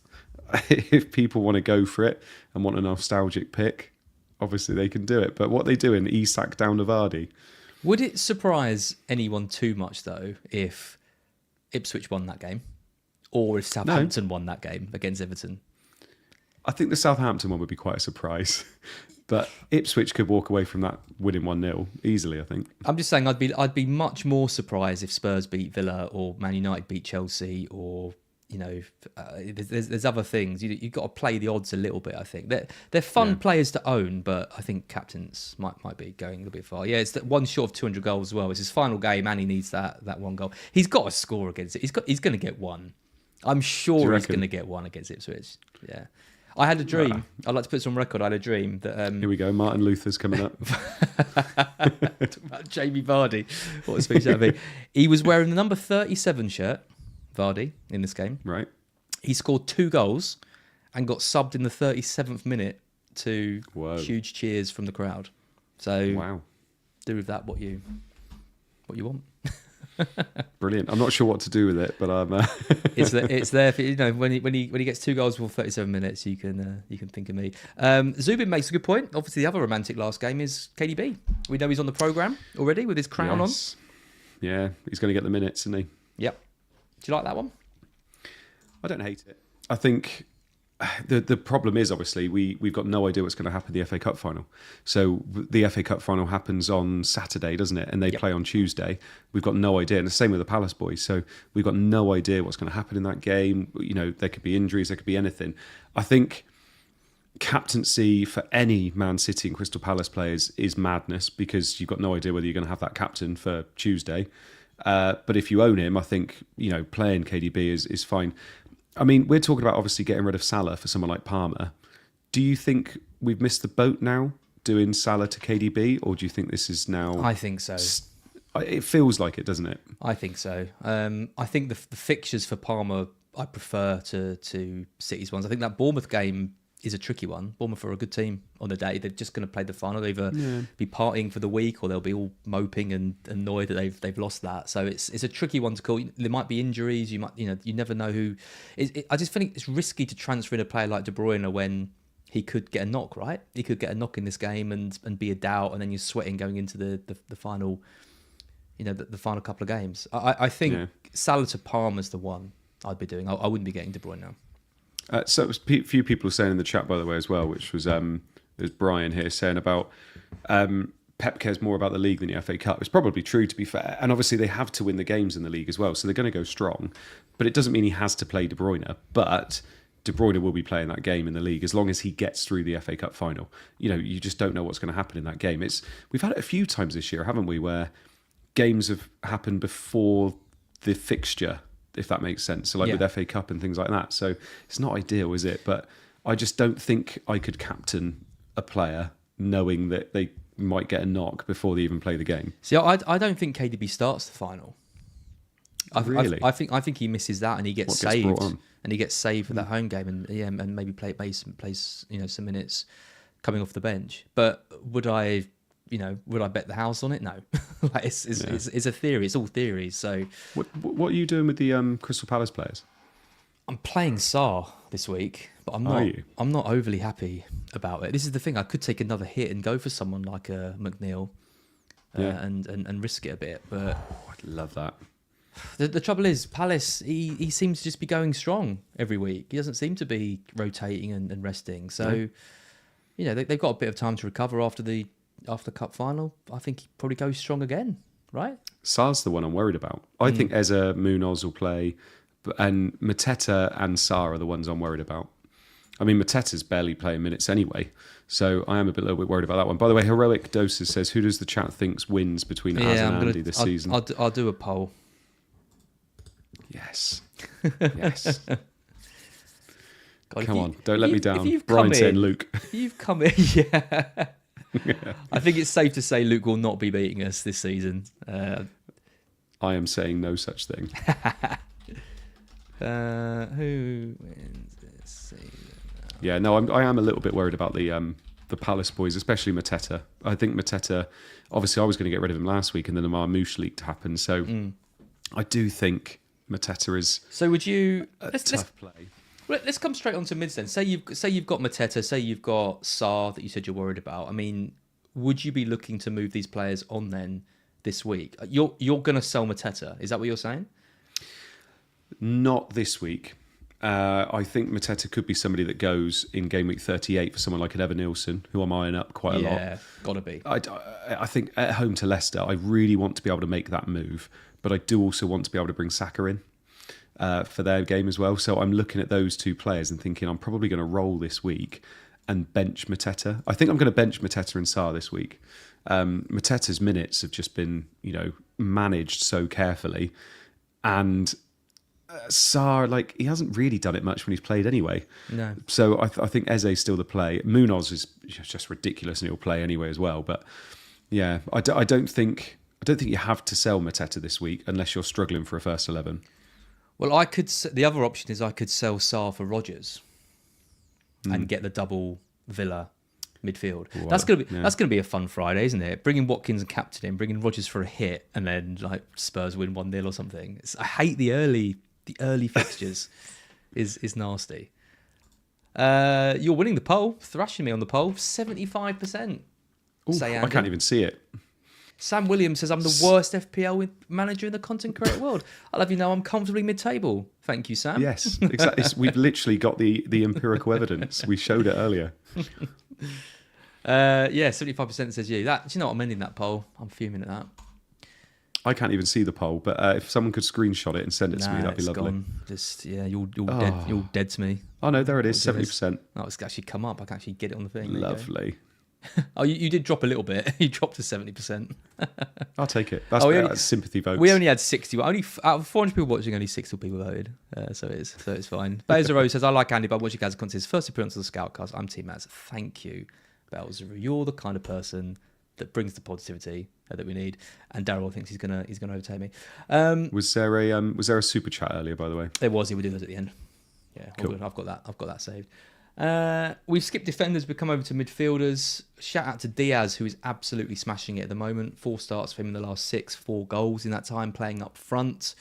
if people want to go for it and want a nostalgic pick, obviously they can do it. But what they do in Isak down to Vardy. Would it surprise anyone too much though if Ipswich won that game, or if Southampton won that game against Everton? I think the Southampton one would be quite a surprise, but Ipswich could walk away from that winning 1-0 easily, I think. I'm just saying I'd be much more surprised if Spurs beat Villa or Man United beat Chelsea, or there's other things. You've got to play the odds a little bit. I think they're fun players to own, but I think captains might be going a little bit far. Yeah, it's one short of 200 goals as well. It's his final game, and he needs that one goal. He's got to score against it. He's going to get one. I'm sure he's going to get one against Ipswich. Yeah. I had a dream. I'd like to put some record. I had a dream that... Here we go. Martin Luther's coming up. Jamie Vardy. What a speech that would be. He was wearing the number 37 shirt, Vardy, in this game. Right. He scored 2 goals and got subbed in the 37th minute to huge cheers from the crowd. So do with that what you want. Brilliant. I'm not sure what to do with it, but I'm. It's there for when he gets 2 goals for 37 minutes, you can think of me. Zubin makes a good point. Obviously, the other romantic last game is KDB. We know he's on the programme already with his crown on. Yeah, he's going to get the minutes, isn't he? Yep. Do you like that one? I don't hate it. I think the problem is, obviously, we've got no idea what's going to happen in the FA Cup final. So the FA Cup final happens on Saturday, doesn't it? And they play on Tuesday. We've got no idea. And the same with the Palace boys. So we've got no idea what's going to happen in that game. There could be injuries, there could be anything. I think captaincy for any Man City and Crystal Palace players is madness, because you've got no idea whether you're going to have that captain for Tuesday. But if you own him, I think, playing KDB is fine. I mean, we're talking about obviously getting rid of Salah for someone like Palmer. Do you think we've missed the boat now doing Salah to KDB, or do you think this is now... I think so. It feels like it, doesn't it? I think so. I think the fixtures for Palmer, I prefer to City's ones. I think that Bournemouth game is a tricky one. Bournemouth are a good team on the day. They're just going to play the final. They'll either be partying for the week, or they'll be all moping and annoyed that they've lost that. So it's a tricky one to call. There might be injuries. You never know who. I just think it's risky to transfer in a player like De Bruyne when he could get a knock. Right, he could get a knock in this game and be a doubt, and then you're sweating going into the final. The final couple of games. I think Salah to Palmer's the one I'd be doing. I wouldn't be getting De Bruyne now. So a few people saying in the chat, by the way, as well, which was there's Brian here saying about Pep cares more about the league than the FA Cup. It's probably true, to be fair. And obviously they have to win the games in the league as well, so they're going to go strong. But it doesn't mean he has to play De Bruyne. But De Bruyne will be playing that game in the league as long as he gets through the FA Cup final. You just don't know what's going to happen in that game. We've had it a few times this year, haven't we, where games have happened before the fixture, if that makes sense. So with FA Cup and things like that. So it's not ideal, is it? But I just don't think I could captain a player knowing that they might get a knock before they even play the game. See, I don't think KDB starts the final. Really? I think he misses that and he gets saved. And he gets saved for that home game and maybe plays some minutes coming off the bench. But would I bet the house on it? No. It's a theory. It's all theories. So, what are you doing with the Crystal Palace players? I'm playing Sarr this week, but I'm not overly happy about it. This is the thing. I could take another hit and go for someone like McNeil, and risk it a bit. But I'd love that. The trouble is, Palace. He seems to just be going strong every week. He doesn't seem to be rotating and resting. So, they've got a bit of time to recover after the cup final. I think he probably goes strong again, right? Sarr's the one I'm worried about. I think Eze, Munoz will play, and Mateta and Sarr are the ones I'm worried about. I mean, Mateta's barely playing minutes anyway, so I am a little bit worried about that one. By the way, Heroic Doses says, who does the chat thinks wins between Az and Andy this season? I'll do a poll. Yes. Yes. God, come on, don't let me down. Brian saying Luke. You've come in, yeah. I think it's safe to say Luke will not be beating us this season. I am saying no such thing. Who wins this season? Yeah, no, I am a little bit worried about the Palace boys, especially Mateta. I think Mateta, obviously I was going to get rid of him last week and then the Marmouche leak happened. So I do think Mateta is So would you... tough play. Let's come straight on to mids then. Say you've got Mateta, say you've got Sarr that you said you're worried about. I mean, would you be looking to move these players on then this week? You're going to sell Mateta. Is that what you're saying? Not this week. I think Mateta could be somebody that goes in game week 38 for someone like an Evan Nilsson, who I'm eyeing up quite a lot. Yeah, gotta be. I think at home to Leicester, I really want to be able to make that move, but I do also want to be able to bring Saka in for their game as well. So I'm looking at those two players and thinking I'm probably going to roll this week and bench Mateta. I think I'm going to bench Mateta and Sarr this week. Mateta's minutes have just been, managed so carefully, and Sarr, he hasn't really done it much when he's played anyway. No. So I think Eze's still the play. Munoz is just ridiculous and he'll play anyway as well. But yeah, I don't think you have to sell Mateta this week unless you're struggling for a first 11. Well, the other option is I could sell Sarr for Rodgers and get the double Villa midfield. Well, that's gonna be a fun Friday, isn't it? Bringing Watkins and captain in, bringing Rodgers for a hit, and then Spurs win 1-0 or something. I hate the early fixtures. is nasty. You're winning the poll, thrashing me on the poll, 75%. I can't even see it. Sam Williams says, I'm the worst FPL manager in the content creator world. I'll have you know I'm comfortably mid-table. Thank you, Sam. Yes, exactly. We've literally got the empirical evidence. We showed it earlier. 75% says you. Do you know what? I'm ending that poll. I'm fuming at that. I can't even see the poll, but if someone could screenshot it and send it to me, that'd be lovely. Gone. Just you're dead to me. Oh no, there it is, 70%. Oh, it's actually come up. I can actually get it on the thing. Lovely. Oh, you did drop a little bit. You dropped to 70%. I'll take it. That's sympathy votes. We only had 60. Only out of 400 people watching, only 60 people voted. So it's fine. Belzer says, I like Andy, but watching Gaz Conte's first appearance on the Scoutcast. I'm Team Az. Thank you, Belzer. You're the kind of person that brings the positivity that we need. And Daryl thinks he's gonna overtake me. Was there a super chat earlier, by the way? There was. He would do those at the end. Yeah, cool. I've got that saved. We've skipped defenders, we come over to midfielders. Shout out to Diaz, who is absolutely smashing it at the moment. 4 starts for him in the last 6, 4 goals in that time, playing up front.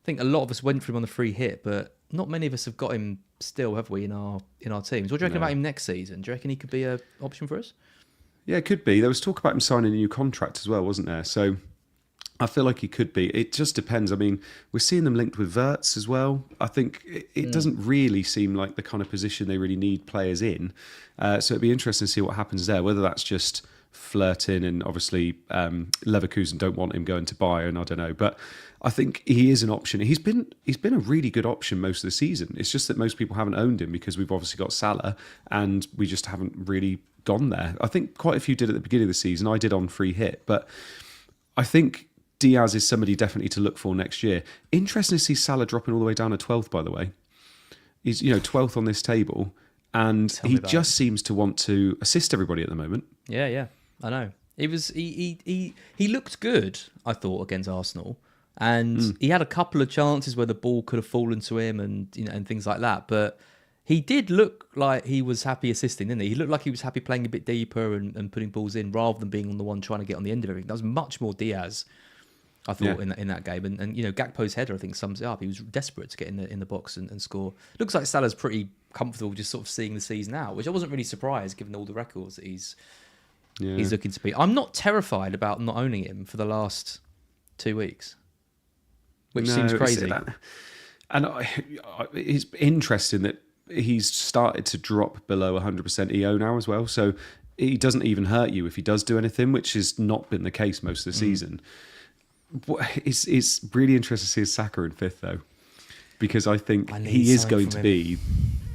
I think a lot of us went for him on the free hit, but not many of us have got him still, have we, in our teams? What do you reckon about him next season? Do you reckon he could be an option for us? Yeah, it could be. There was talk about him signing a new contract as well, wasn't there? So I feel like he could be. It just depends. I mean, we're seeing them linked with Wirtz as well. I think it doesn't really seem like the kind of position they really need players in. So it'd be interesting to see what happens there, whether that's just flirting, and obviously Leverkusen don't want him going to Bayern, I don't know. But I think he is an option. He's been a really good option most of the season. It's just that most people haven't owned him because we've obviously got Salah and we just haven't really gone there. I think quite a few did at the beginning of the season. I did on free hit, but I think Diaz is somebody definitely to look for next year. Interesting to see Salah dropping all the way down to 12th, by the way. He's 12th on this table, and he just seems to want to assist everybody at the moment. Yeah, I know. He looked good, I thought, against Arsenal, and he had a couple of chances where the ball could have fallen to him, and and things like that. But he did look like he was happy assisting, didn't he? He looked like he was happy playing a bit deeper and putting balls in rather than being on the one trying to get on the end of everything. That was much more Diaz, I thought, in that game. And Gakpo's header, I think, sums it up. He was desperate to get in the box and score. Looks like Salah's pretty comfortable just sort of seeing the season out, which I wasn't really surprised given all the records that he's looking to be. I'm not terrified about not owning him for the last 2 weeks, which seems crazy. And it's interesting that he's started to drop below 100% EO now as well. So he doesn't even hurt you if he does do anything, which has not been the case most of the season. It's really interesting to see his Saka in 5th, though, because I think he is going to be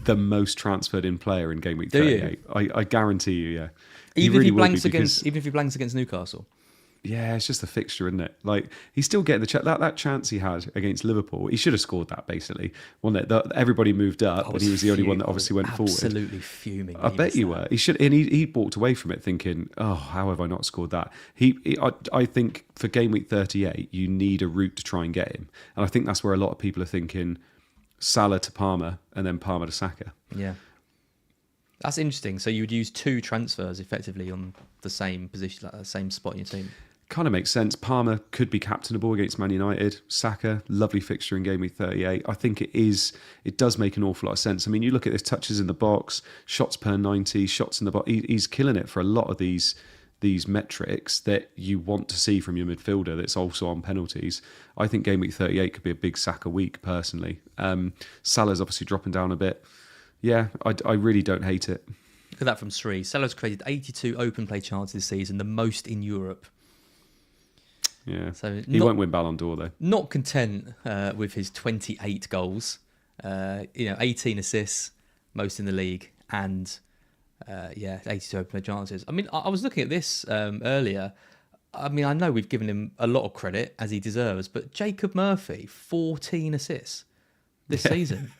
the most transferred in player in game week 38. I guarantee you, yeah. Even if he blanks against Newcastle. Yeah, it's just a fixture, isn't it? Like, he's still getting the that chance he had against Liverpool. He should have scored that, basically, wasn't it? Everybody moved up, and he was the only one that obviously went forward. Absolutely fuming. I bet you were. He should, and he walked away from it thinking, "Oh, how have I not scored that?" I think for game week 38, you need a route to try and get him, and I think that's where a lot of people are thinking: Salah to Palmer, and then Palmer to Saka. Yeah. That's interesting. So you would use 2 transfers effectively on the same position, like the same spot in your team. Kind of makes sense. Palmer could be captainable against Man United. Saka, lovely fixture in Gameweek 38. I think it does make an awful lot of sense. I mean, you look at his touches in the box, shots per 90, shots in the box. He's killing it for a lot of these metrics that you want to see from your midfielder that's also on penalties. I think Gameweek 38 could be a big Saka week, personally. Salah's obviously dropping down a bit. Yeah, I really don't hate it. Look at that from Sri. Salah's created 82 open play chances this season, the most in Europe. Yeah, so he won't win Ballon d'Or though. Not content with his 28 goals, 18 assists, most in the league, and 82 open play chances. I mean, I was looking at this earlier. I mean, I know we've given him a lot of credit as he deserves, but Jacob Murphy, 14 assists this season.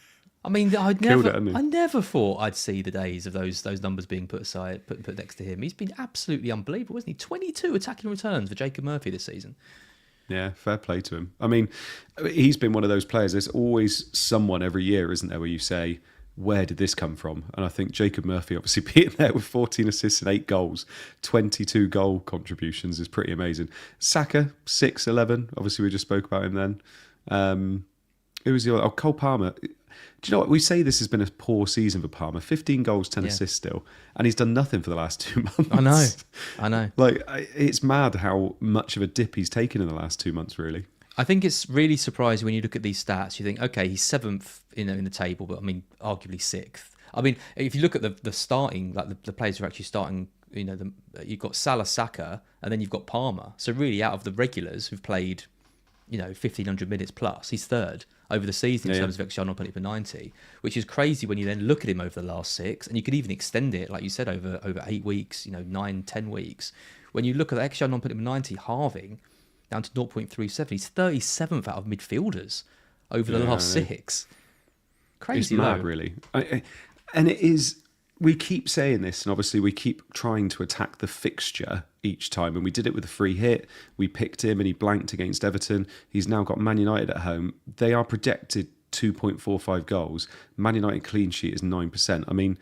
I mean, I never thought I'd see the days of those numbers being put aside, put next to him. He's been absolutely unbelievable, isn't he? 22 attacking returns for Jacob Murphy this season. Yeah, fair play to him. I mean, he's been one of those players. There's always someone every year, isn't there, where you say, where did this come from? And I think Jacob Murphy obviously being there with 14 assists and 8 goals, 22 goal contributions is pretty amazing. Saka, 6-11. Obviously, we just spoke about him then. Who was the other? Cole Palmer. Do you know what? We say this has been a poor season for Palmer. 15 goals, 10 assists still. And he's done nothing for the last 2 months. I know. Like, it's mad how much of a dip he's taken in the last 2 months, really. I think it's really surprising when you look at these stats. You think, okay, he's 7th in the table, but I mean, arguably 6th. I mean, if you look at the starting, like the players who are actually starting, you've got Salah, Saka, and then you've got Palmer. So really, out of the regulars who've played, 1,500 minutes plus, he's 3rd over the season in terms of XG non-penalty per 90, which is crazy when you then look at him over the last 6, and you could even extend it, like you said, over 8 weeks, 9, 10 weeks. When you look at the XG non-penalty per 90 halving down to 0.37, he's 37th out of midfielders over the last 6. Crazy, it's mad, really. And it is. We keep saying this, and obviously we keep trying to attack the fixture each time. And we did it with a free hit. We picked him and he blanked against Everton. He's now got Man United at home. They are projected 2.45 goals. Man United clean sheet is 9%. I mean,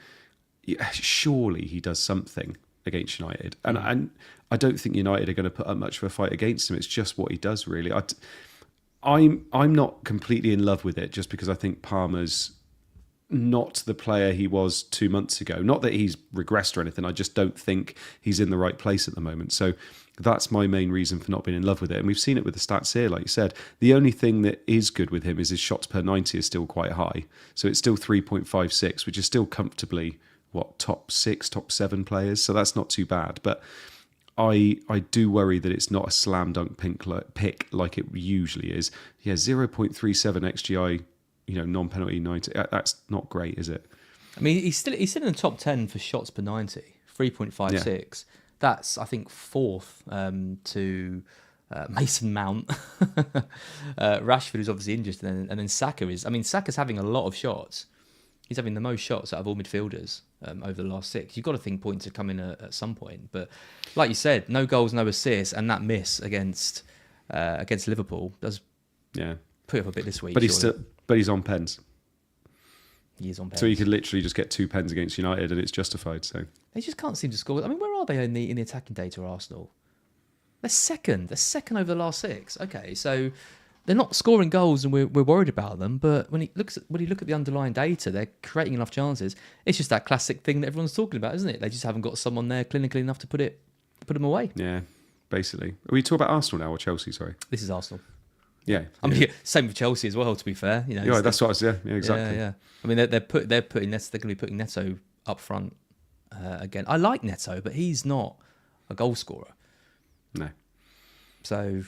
surely he does something against United. And I don't think United are going to put up much of a fight against him. It's just what he does, really. I'm not completely in love with it just because I think Palmer's not the player he was 2 months ago. Not that he's regressed or anything. I just don't think he's in the right place at the moment. So that's my main reason for not being in love with it. And we've seen it with the stats here, like you said. The only thing that is good with him is his shots per 90 is still quite high. So it's still 3.56, which is still comfortably, top 6, top 7 players. So that's not too bad. But I do worry that it's not a slam dunk pick like it usually is. Yeah, 0.37 XGI, non-penalty 90. That's not great, is it? I mean, he's still in the top 10 for shots per 90, 3.56. Yeah. That's, I think, 4th to Mason Mount. Rashford is obviously injured, and then Saka is. I mean, Saka's having a lot of shots. He's having the most shots out of all midfielders over the last 6. You've got to think points are coming at some point. But like you said, no goals, no assists, and that miss against Liverpool does put up a bit this week. But he's on pens. He is on pens. So you could literally just get 2 pens against United and it's justified. So they just can't seem to score. I mean, where are they in the attacking data, Arsenal? They're second. They're second over the last 6. Okay, so they're not scoring goals and we're worried about them. But when you look at the underlying data, they're creating enough chances. It's just that classic thing that everyone's talking about, isn't it? They just haven't got someone there clinically enough to put them away. Yeah, basically. Are we talking about Arsenal now or Chelsea? Sorry, this is Arsenal. Yeah, I mean, same with Chelsea as well. To be fair, that's what I was. Yeah, exactly. Yeah. I mean, they're going to be putting Neto up front again. I like Neto, but he's not a goal scorer. No. So,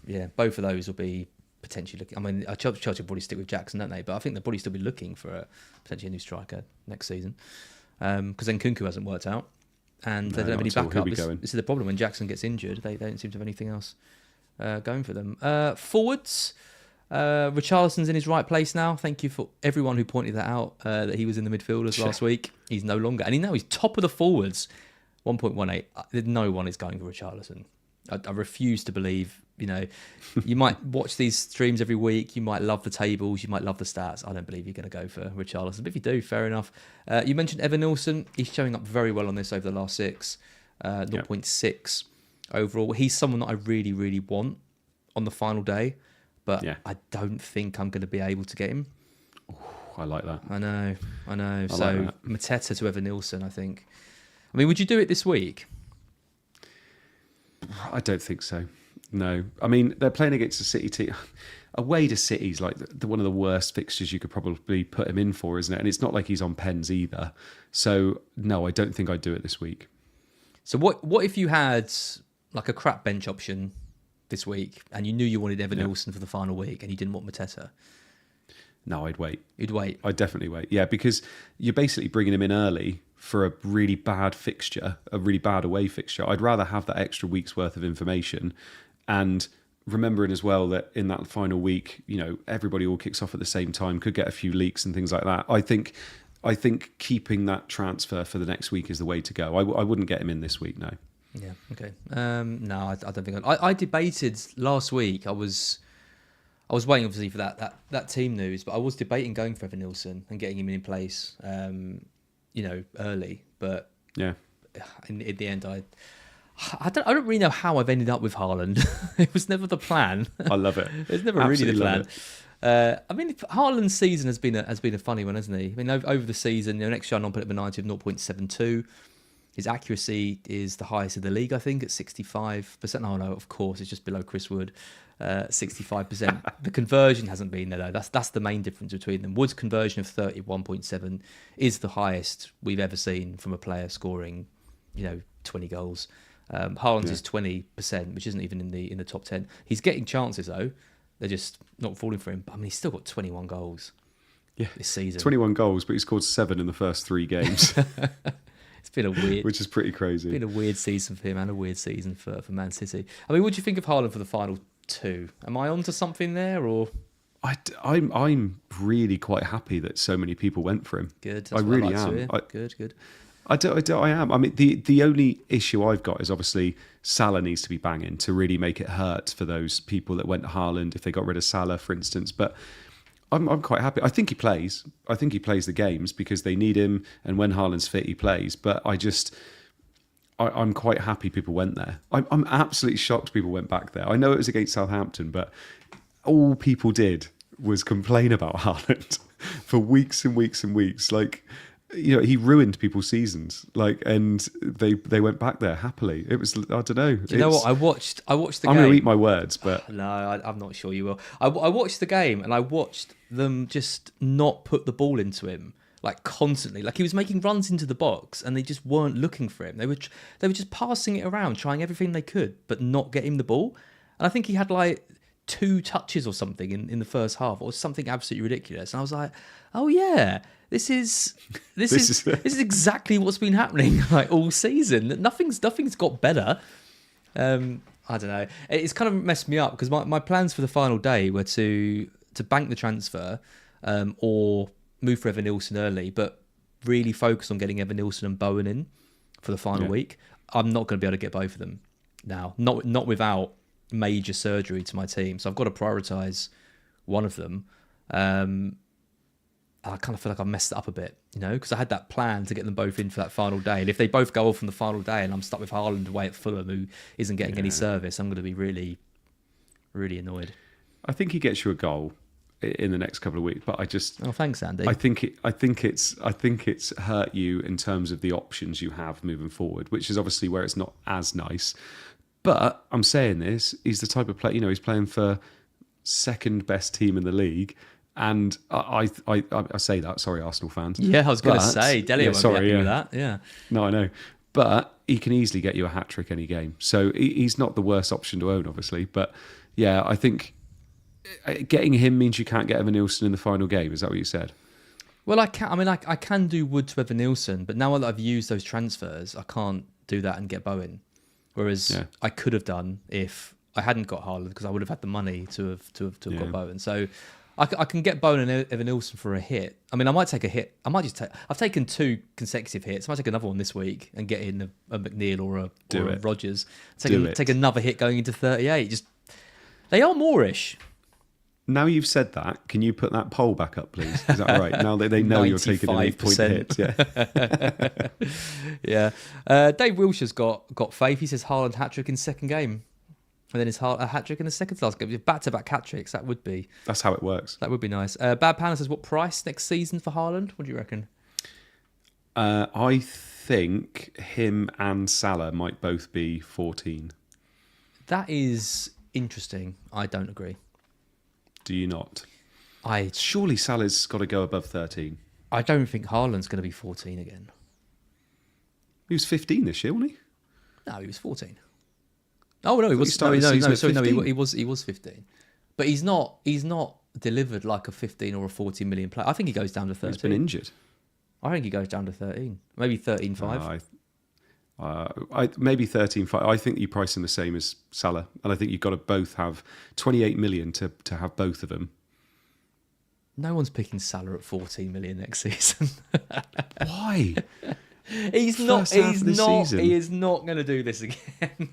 yeah, both of those will be potentially looking. I mean, Chelsea will probably stick with Jackson, don't they? But I think they'll probably still be looking for potentially a new striker next season because then Nkunku hasn't worked out, and they don't have any backup. This is the problem when Jackson gets injured. They don't seem to have anything else going for them. Forwards, Richarlison's in his right place now. Thank you for everyone who pointed that out, that he was in the midfielders last week. He's no longer. And he's top of the forwards, 1.18. No one is going for Richarlison. I refuse to believe, You know, you might watch these streams every week. You might love the tables. You might love the stats. I don't believe you're going to go for Richarlison. But if you do, fair enough. You mentioned Evan Nilsson. He's showing up very well on this over the last 6. 0.6 overall. He's someone that I really, really want on the final day. But I don't think I'm going to be able to get him. Ooh, I like that. I know. So like Mateta to Evan Nilsson, I think. I mean, would you do it this week? I don't think so. No. I mean, they're playing against a City team. Away to City's like one of the worst fixtures you could probably put him in for, isn't it? And it's not like he's on pens either. So, no, I don't think I'd do it this week. So what if you had like a crap bench option this week and you knew you wanted Evan Nilsson for the final week and you didn't want Mateta? No, I'd wait. You'd wait? I'd definitely wait. Yeah, because you're basically bringing him in early for a really bad fixture, a really bad away fixture. I'd rather have that extra week's worth of information, and remembering as well that in that final week, you know, everybody all kicks off at the same time, could get a few leaks and things like that. I think keeping that transfer for the next week is the way to go. I wouldn't get him in this week, no. Yeah, okay. No, I don't think I debated last week. I was waiting obviously for that team news, but I was debating going for Evan Nilsson and getting him in place, you know, early. But yeah, in the end, I don't really know how I've ended up with Haaland. It was never the plan. I love it. It's never really the plan. I mean, Haaland's season has been a funny one, hasn't he? I mean, over the season, you know, next year I'm put up a 90 of 0.72. His accuracy is the highest in the league, I think, at 65%. Oh no, of course, it's just below Chris Wood, 65%. The conversion hasn't been there though. That's the main difference between them. Wood's conversion of 31.7 is the highest we've ever seen from a player scoring, you know, 20 goals. Haaland's is 20%, which isn't even in the top 10. He's getting chances though; they're just not falling for him. But I mean, he's still got 21 goals. Yeah, this season. 21 goals, but he scored 7 in the first 3 games. It's been a weird, which is pretty crazy. It's been a weird season for him and a weird season for Man City. I mean, what do you think of Haaland for the final 2? Am I onto something there, or? I'm really quite happy that so many people went for him. Good. I really am. Good. I am. I mean, the only issue I've got is obviously Salah needs to be banging to really make it hurt for those people that went to Haaland if they got rid of Salah, for instance. But I'm quite happy. I think he plays. I think he plays the games because they need him, and when Haaland's fit, he plays. But I'm quite happy people went there. I'm absolutely shocked people went back there. I know it was against Southampton, but all people did was complain about Haaland for weeks and weeks and weeks. Like, you know, he ruined people's seasons. Like, and they went back there happily. It was, I don't know. Do you know what? I watched the game. I'm going to eat my words, but no, I'm not sure you will. I watched the game and I watched them just not put the ball into him, like constantly. Like, he was making runs into the box and they just weren't looking for him. They were just passing it around, trying everything they could, but not getting the ball. And I think he had like 2 touches or something in the first half, or something absolutely ridiculous. And I was like, oh yeah, this is exactly what's been happening like all season. Nothing's got better. I don't know. It's kind of messed me up because my plans for the final day were to bank the transfer, or move for Evan Nilsson early, but really focus on getting Evan Nilsson and Bowen in for the final week. I'm not going to be able to get both of them now. Not without major surgery to my team. So I've got to prioritise one of them. I kind of feel like I messed it up a bit, you know, because I had that plan to get them both in for that final day. And if they both go off on the final day and I'm stuck with Haaland away at Fulham, who isn't getting any service, I'm going to be really, really annoyed. I think he gets you a goal in the next couple of weeks, but oh, thanks, Andy. I think it's hurt you in terms of the options you have moving forward, which is obviously where it's not as nice. But I'm saying this, he's the type of player, you know, he's playing for second best team in the league. And I say that, sorry, Arsenal fans. Yeah, I was going to say, Delhi won't be happy with that. Yeah. No, I know. But he can easily get you a hat-trick any game. So he's not the worst option to own, obviously. But yeah, I think getting him means you can't get Evan Nilsson in the final game. Is that what you said? Well, I can do Wood to Evan Nilsson, but now that I've used those transfers, I can't do that and get Bowen. Whereas I could have done if I hadn't got Haaland, because I would have had the money to have got Bowen. So I can get Bowen and Evan Nilsson for a hit. I mean, I might take a hit. I've taken 2 consecutive hits. I might take another one this week and get in a McNeil or a Rodgers. Take another hit going into 38. They are Moorish. Now you've said that, can you put that poll back up, please? Is that right? Now they know you're taking an 8-point hit. Yeah. Dave Wilshire's got faith. He says Haaland hat-trick in second game. And then his a hat-trick in the second to last game. Back-to-back hat-tricks, That's how it works. That would be nice. Bad Panda says, what price next season for Haaland? What do you reckon? I think him and Salah might both be 14. That is interesting. I don't agree. Do you not? Surely Salah's got to go above 13. I don't think Haaland's going to be 14 again. He was 15 this year, wasn't he? No, he was 14. Oh no, he was. He was 15. But he's not delivered like a 15 or a 14 million player. I think he goes down to 13. He's been injured. I think he goes down to 13, maybe 13.5. Maybe 13.5. I think you price him the same as Salah, and I think you've got to both have 28 million to have both of them. No one's picking Salah at 14 million next season. Why? He is not going to do this again.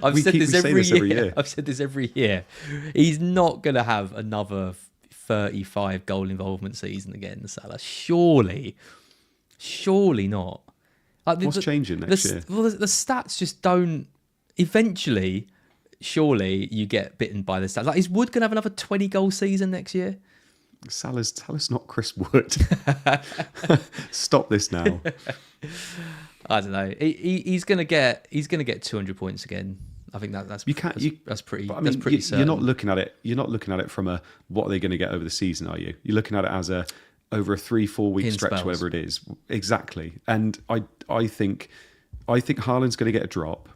I've said this every year. I've said this every year. He's not going to have another 35 goal involvement season again, Salah. Surely not. What's changing next year? Well, the stats just don't. Eventually, surely you get bitten by the stats. Like, is Wood going to have another 20 goal season next year? Salah's not Chris Wood. Stop this now. I don't know. He's going to get 200 points again. I think that's pretty. But I mean, that's pretty certain. You're not looking at it. You're not looking at it from a what are they going to get over the season, are you? You're looking at it as over a 3-4 week stretch, spells. Whatever it is. Exactly. And I think Haaland's going to get a drop,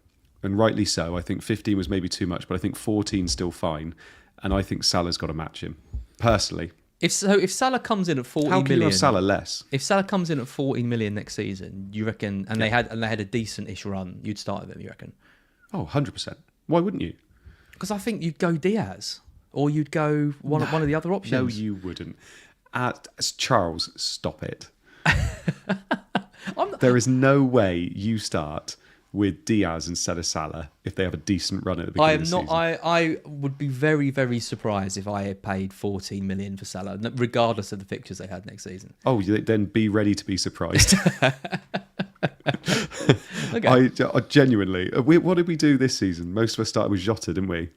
and rightly so. I think 15 was maybe too much, but I think 14's still fine. And I think Salah's got to match him personally. If Salah comes in at 40 how can million, you have Salah less? If Salah comes in at 14 million next season, you reckon? And they had a decent-ish run, you'd start with him. You reckon? Oh, 100%. Why wouldn't you? Because I think you'd go Diaz, or you'd go one of the other options. No, you wouldn't. Charles, stop it. There is no way you start with Diaz instead of Salah if they have a decent run at the beginning of the season. I would be very, very surprised if I had paid 14 million for Salah, regardless of the fixtures they had next season. Oh, then be ready to be surprised. Okay. I genuinely. What did we do this season? Most of us started with Jota, didn't we?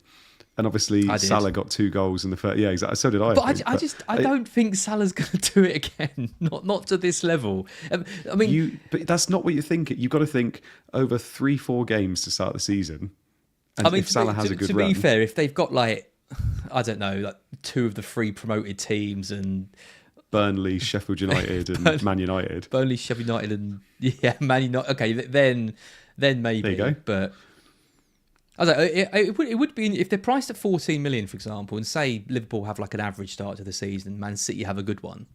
And obviously Salah got 2 goals in the first. Yeah, exactly. So did I. But I don't think Salah's going to do it again. Not to this level. I mean, but that's not what you're thinking. You've got to think over 3-4 games to start the season. And if Salah has a good run. To be fair, if they've got I don't know, like 2 of the 3 promoted teams and Burnley, Sheffield United, and Man United. Burnley, Sheffield United, and Man United. Okay, then maybe. There you go. But I don't know, it would be if they're priced at 14 million, for example, and say Liverpool have like an average start to the season, Man City have a good one.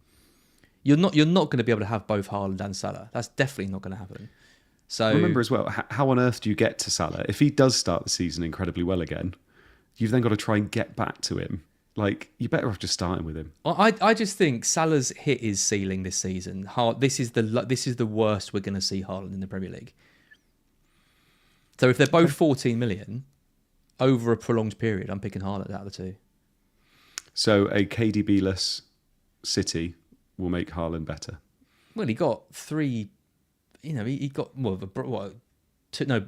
You're not going to be able to have both Haaland and Salah. That's definitely not going to happen. So remember as well, how on earth do you get to Salah if he does start the season incredibly well again? You've then got to try and get back to him. Like, you're better off just starting with him. I just think Salah's hit his ceiling this season. This is the worst we're going to see Haaland in the Premier League. So if they're both 14 million over a prolonged period, I'm picking Haaland out of the 2. So a KDB-less City will make Haaland better. Well, he got 3. He got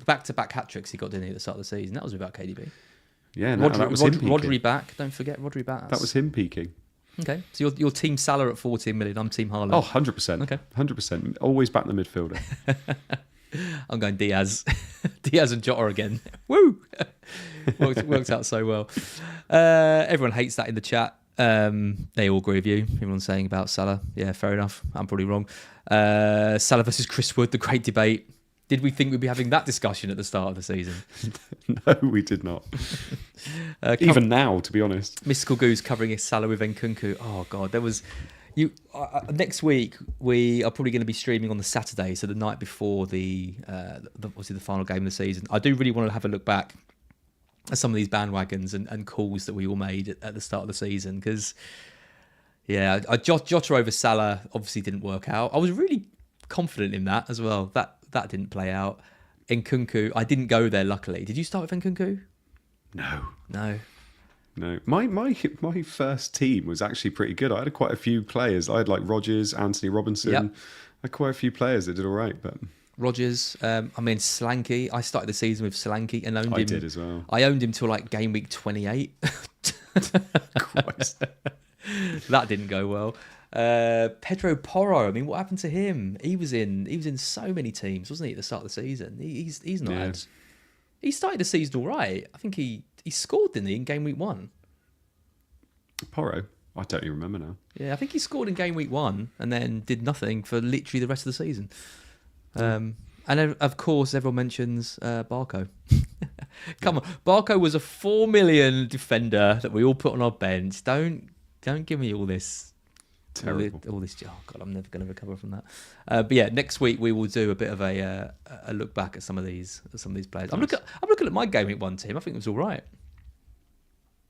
back-to-back hat-tricks he got, didn't he, at the start of the season? That was without KDB. Yeah, that was him peaking. Rodri back. Don't forget Rodri back. That was him peaking. Okay, so you're Team Salah at 14 million. I'm Team Haaland. Oh, 100%. Okay. 100%. Always back the midfielder. I'm going Diaz. Diaz and Jota again. Woo! Worked out so well. Everyone hates that in the chat. They all agree with you. Everyone's saying about Salah. Yeah, fair enough. I'm probably wrong. Salah versus Chris Wood, the great debate. Did we think we'd be having that discussion at the start of the season? No, we did not. Even now, to be honest. Mystical Goose covering his Salah with Nkunku. Oh, God. There was... next week, we are probably going to be streaming on the Saturday, so the night before obviously the final game of the season. I do really want to have a look back at some of these bandwagons and calls that we all made at the start of the season, because, yeah, Jota over Salah obviously didn't work out. I was really confident in that as well. That didn't play out. Nkunku, I didn't go there, luckily. Did you start with Nkunku? No. No, my first team was actually pretty good. I had quite a few players. I had like Rodgers, Anthony Robinson. Yep. I had quite a few players that did all right. But Rodgers, Slanky. I started the season with Slanky and owned him. I did as well. I owned him till like game week 28. Christ. That didn't go well. Pedro Porro. I mean, what happened to him? He was in so many teams, wasn't he, at the start of the season? He's not had. He started the season all right. I think he scored, didn't he, in game week 1? Porro? I don't even remember now. Yeah, I think he scored in game week 1 and then did nothing for literally the rest of the season. And of course, everyone mentions Barco. Come on, Barco was a 4 million defender that we all put on our bench. Don't give me all this. Terrible. All this. Oh God, I'm never going to recover from that. But yeah, next week we will do a bit of a look back at some of these players. I'm looking at my game week 1 team. I think it was all right.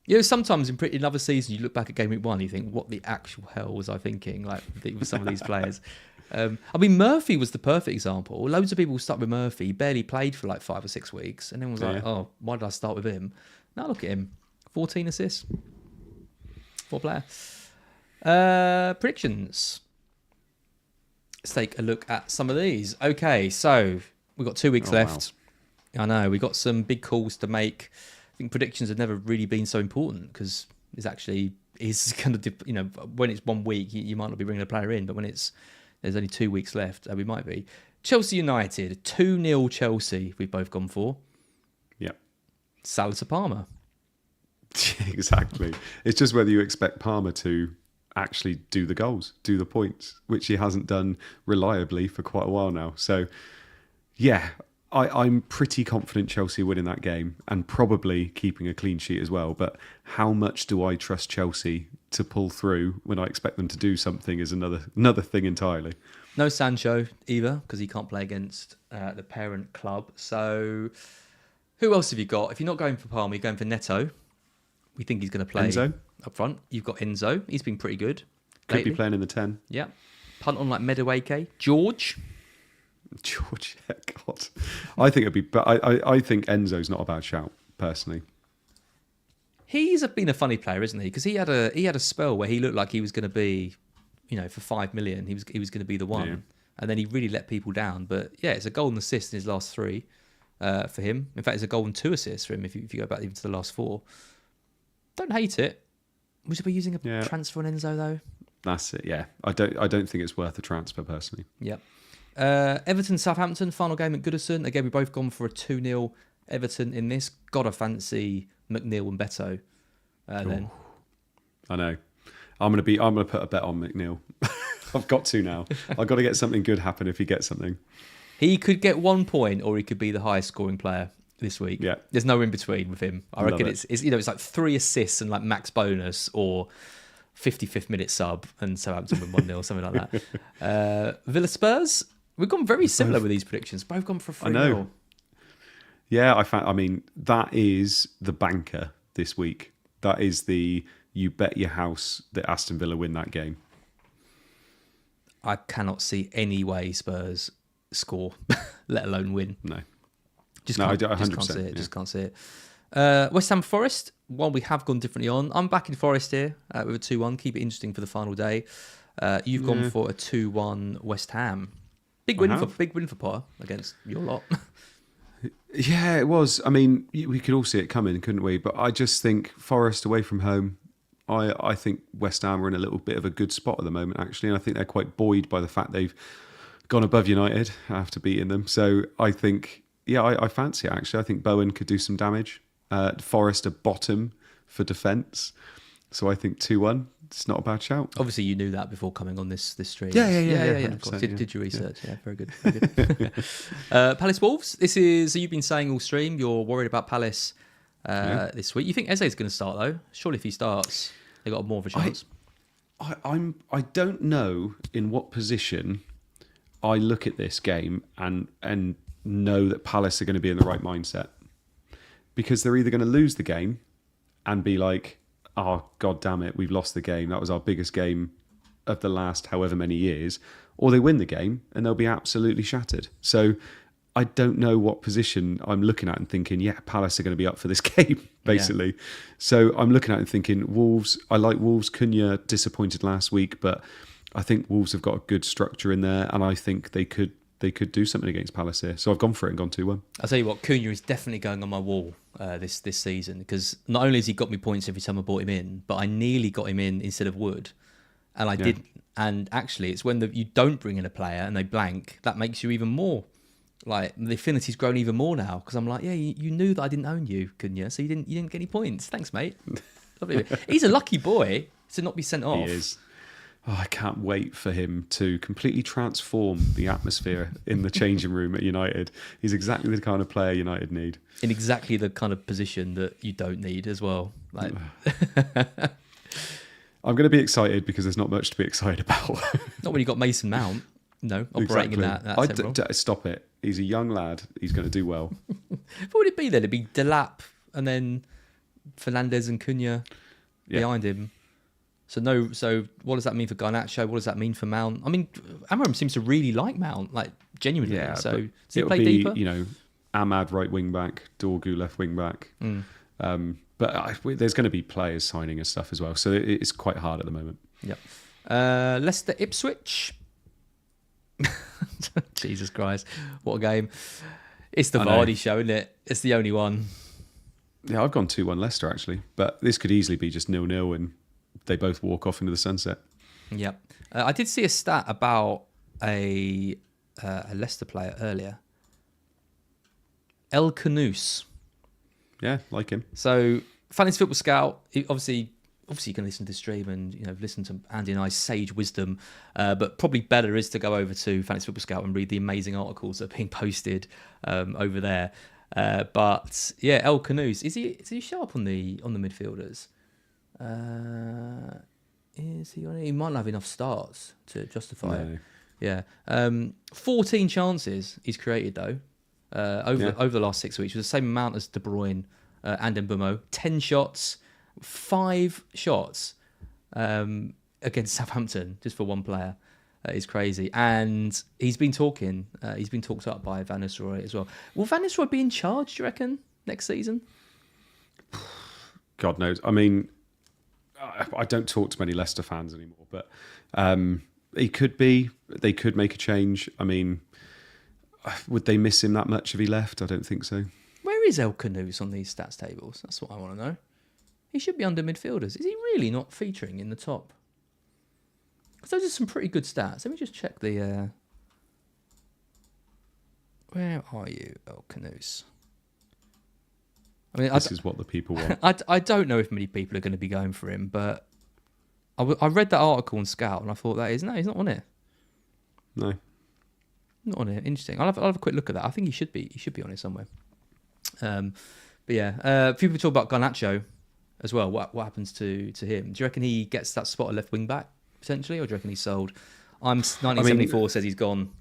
You know, sometimes in other seasons you look back at game week 1, you think, what the actual hell was I thinking? Like with some of these players. I mean, Murphy was the perfect example. Loads of people stuck with Murphy. He barely played for like 5 or 6 weeks, and then was like, "Oh, why did I start with him?" Now look at him, 14 assists, 4 player. Predictions. Let's take a look at some of these. Okay, so we've got 2 weeks left. Wow. I know we've got some big calls to make. I think predictions have never really been so important because it's actually kind of, when it's 1 week you might not be bringing a player in, but when there's only 2 weeks left, we might be. Chelsea United, 2-0 Chelsea. We've both gone for. Yep. Salah to Palmer. Exactly. It's just whether you expect Palmer to actually do the goals, do the points, which he hasn't done reliably for quite a while now. So, yeah, I'm pretty confident Chelsea winning that game and probably keeping a clean sheet as well. But how much do I trust Chelsea to pull through when I expect them to do something is another thing entirely. No Sancho either because he can't play against the parent club. So who else have you got? If you're not going for Palmer, you're going for Neto. We think he's going to play Enzo up front. You've got Enzo. He's been pretty good. Could lately. be playing in the 10. Yeah. Punt on like Meadowake. George, yeah, God. I think it'd be, but I think Enzo's not a bad shout personally. He's been a funny player, isn't he? Because he had a spell where he looked like he was going to be, for 5 million, he was going to be the one, and then he really let people down. But yeah, it's a goal and assist in his last 3 for him. In fact, it's a goal and 2 assists for him if you go back even to the last 4. Don't hate it. Would you be using a transfer on Enzo though? That's it. Yeah, I don't think it's worth a transfer personally. Yep. Everton Southampton final game at Goodison. Again, we've both gone for a 2-0 Everton in this. Gotta fancy McNeil and Beto. Then I know. I'm gonna put a bet on McNeil. I've got to now. I've got to get something good happen if he gets something. He could get 1 point, or he could be the highest scoring player this week. Yeah, there's no in between with him. I reckon it's it's like 3 assists and like max bonus, or 55th minute sub and Southampton win 1-0, something like that. Villa Spurs. We've gone very similar with these predictions. Both gone for 3-0. I know. Yeah, I mean, that is the banker this week. That is you bet your house that Aston Villa win that game. I cannot see any way Spurs score, let alone win. No. Just can't see it. Yeah. Just can't see it. West Ham Forest, one we have gone differently on. I'm back in Forest here with a 2-1. Keep it interesting for the final day. You've gone for a 2-1 West Ham. Big win for Potter against your lot. Yeah, it was. I mean, we could all see it coming, couldn't we? But I just think Forest away from home, I think West Ham are in a little bit of a good spot at the moment, actually. And I think they're quite buoyed by the fact they've gone above United after beating them. So I think, I fancy it, actually. I think Bowen could do some damage. Forest are bottom for defence. So I think 2-1. It's not a bad shout. Obviously, you knew that before coming on this stream. Yeah. Of course. Did your research? Yeah, very good. Very good. Palace Wolves. This is, so you've been saying all stream, you're worried about Palace this week. You think Eze's going to start, though? Surely if he starts, they got more of a chance. I don't know in what position I look at this game and know that Palace are going to be in the right mindset. Because they're either going to lose the game and be like, oh, God damn it, we've lost the game. That was our biggest game of the last however many years. Or they win the game and they'll be absolutely shattered. So I don't know what position I'm looking at and thinking, yeah, Palace are going to be up for this game, basically. Yeah. So I'm looking at it and thinking, Wolves, I like Wolves. Cunha disappointed last week, but I think Wolves have got a good structure in there, and I think they could do something against Palace here. So I've gone for it and gone 2-1. I'll tell you what, Cunha is definitely going on my wall this season, because not only has he got me points every time I brought him in, but I nearly got him in instead of Wood, and I didn't. And actually, it's when you don't bring in a player and they blank, that makes you even more. Like, the affinity's grown even more now, because I'm like, yeah, you knew that I didn't own you, Cunha, so you didn't get any points. Thanks, mate. He's a lucky boy to not be sent off. He is. Oh, I can't wait for him to completely transform the atmosphere in the changing room at United. He's exactly the kind of player United need. In exactly the kind of position that you don't need as well. Like, I'm going to be excited because there's not much to be excited about. Not when you got Mason Mount. No, operating in that stop it. He's a young lad. He's going to do well. What would it be then? It'd be Delap and then Fernandes and Cunha behind him. So what does that mean for Garnacho? What does that mean for Mount? I mean, Amorim seems to really like Mount, like genuinely. Yeah, so does he it'll play be, deeper? Ahmad right wing back, Dorgu left wing back. But there's going to be players signing and stuff as well. So it's quite hard at the moment. Yep. Leicester Ipswich. Jesus Christ, what a game. It's the Vardy show, isn't it? It's the only one. Yeah, I've gone 2-1 Leicester actually, but this could easily be just 0-0 and they both walk off into the sunset. Yep. I did see a stat about a Leicester player earlier. El Canouse. Yeah, like him. So, Fantasy Football Scout, obviously you can listen to the stream and listen to Andy and I's sage wisdom, but probably better is to go over to Fantasy Football Scout and read the amazing articles that are being posted over there. But yeah, El Canouse, is he sharp on the midfielders? Is he on it? He might not have enough starts to justify it. Yeah. 14 chances he's created though over the last 6 weeks, with the same amount as De Bruyne and Mbeumo. 10 shots. 5 shots against Southampton just for one player is crazy. And he's been talked up by Van Nistelrooy as well. Will Van Nistelrooy be in charge, do you reckon, next season? God knows. I mean, I don't talk to many Leicester fans anymore, but he could be. They could make a change. I mean, would they miss him that much if he left? I don't think so. Where is El Canouse on these stats tables? That's what I want to know. He should be under midfielders. Is he really not featuring in the top? Because those are some pretty good stats. Let me just check the... Where are you, El Canouse? I mean, this is what the people want. I don't know if many people are going to be going for him, but I read that article on Scout and I thought he's not on it. No. Not on it. Interesting. I'll have a quick look at that. I think he should be on it somewhere. But yeah, a few people talk about Garnacho as well. What happens to him? Do you reckon he gets that spot at left wing back potentially, or do you reckon he's sold? 1974 says he's gone.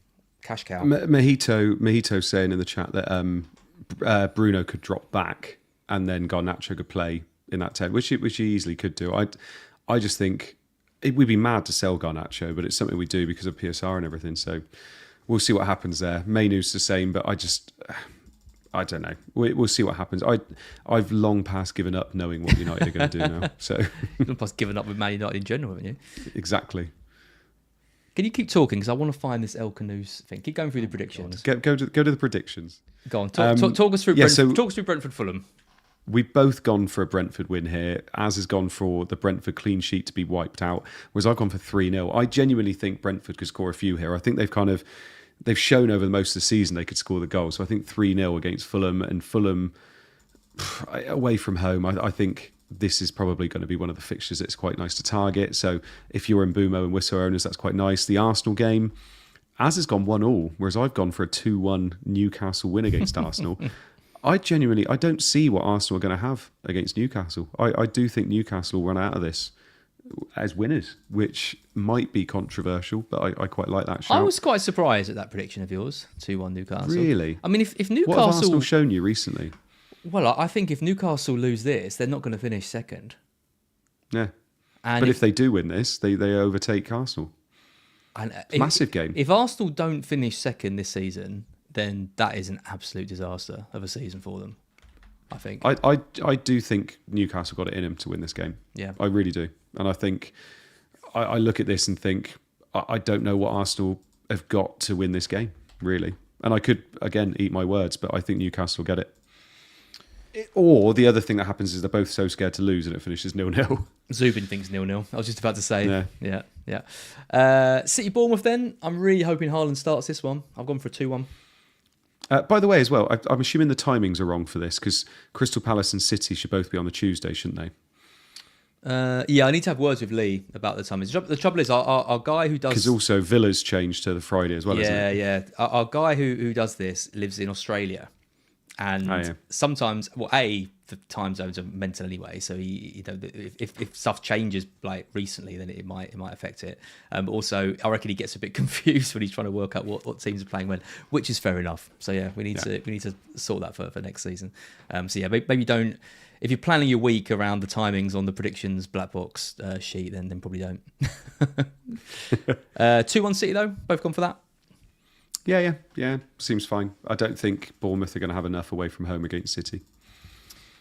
Cash cow. Mahito saying in the chat that Bruno could drop back and then Garnacho could play in that 10, which he easily could do. I just think we'd be mad to sell Garnacho, but it's something we do because of PSR and everything. So we'll see what happens there. Mainu's the same, but I don't know. We'll see what happens. I've long past given up knowing what United are going to do now. So long past given up with Man United in general, haven't you? Exactly. Can you keep talking? Because I want to find this El Canouse thing. Keep going through the predictions. Go to the predictions. Go on. Talk us through. Talk us through Brentford Fulham. We've both gone for a Brentford win here. Az has gone for the Brentford clean sheet to be wiped out, whereas I've gone for 3-0. I genuinely think Brentford could score a few here. I think they've shown over most of the season they could score the goal. So I think 3-0 against Fulham, and Fulham away from home. I think this is probably going to be one of the fixtures that's quite nice to target. So if you're Mbeumo and Whistle owners, that's quite nice. The Arsenal game, Az has gone 1-1, whereas I've gone for a 2-1 Newcastle win against Arsenal. I don't see what Arsenal are going to have against Newcastle. I do think Newcastle will run out of this as winners, which might be controversial, but I quite like that shout. I was quite surprised at that prediction of yours, 2-1 Newcastle. Really? I mean, if Newcastle... What have Arsenal shown you recently? Well, I think if Newcastle lose this, they're not going to finish second. Yeah. But if they do win this, they overtake Arsenal. And massive game. If Arsenal don't finish second this season, then that is an absolute disaster of a season for them, I think. I do think Newcastle got it in them to win this game. Yeah. I really do. And I think I look at this and think I don't know what Arsenal have got to win this game, really. And I could, again, eat my words, but I think Newcastle will get it. Or the other thing that happens is they're both so scared to lose and it finishes 0-0. Zubin thinks 0-0. I was just about to say. Yeah. City Bournemouth then. I'm really hoping Haaland starts this one. I've gone for a 2-1. By the way, as well, I'm assuming the timings are wrong for this because Crystal Palace and City should both be on the Tuesday, shouldn't they? I need to have words with Lee about the timings. The trouble is, our guy who does... Because also Villa's changed to the Friday as well, isn't it? Yeah. Our guy who does this lives in Australia. And sometimes, the time zones are mental anyway. So if stuff changes like recently, then it might affect it. But also, I reckon he gets a bit confused when he's trying to work out what teams are playing when, which is fair enough. So yeah, we need to sort that for next season. Maybe don't. If you're planning your week around the timings on the predictions BlackBox sheet, then probably don't. 2-1 City though, both gone for that. Yeah. Seems fine. I don't think Bournemouth are going to have enough away from home against City.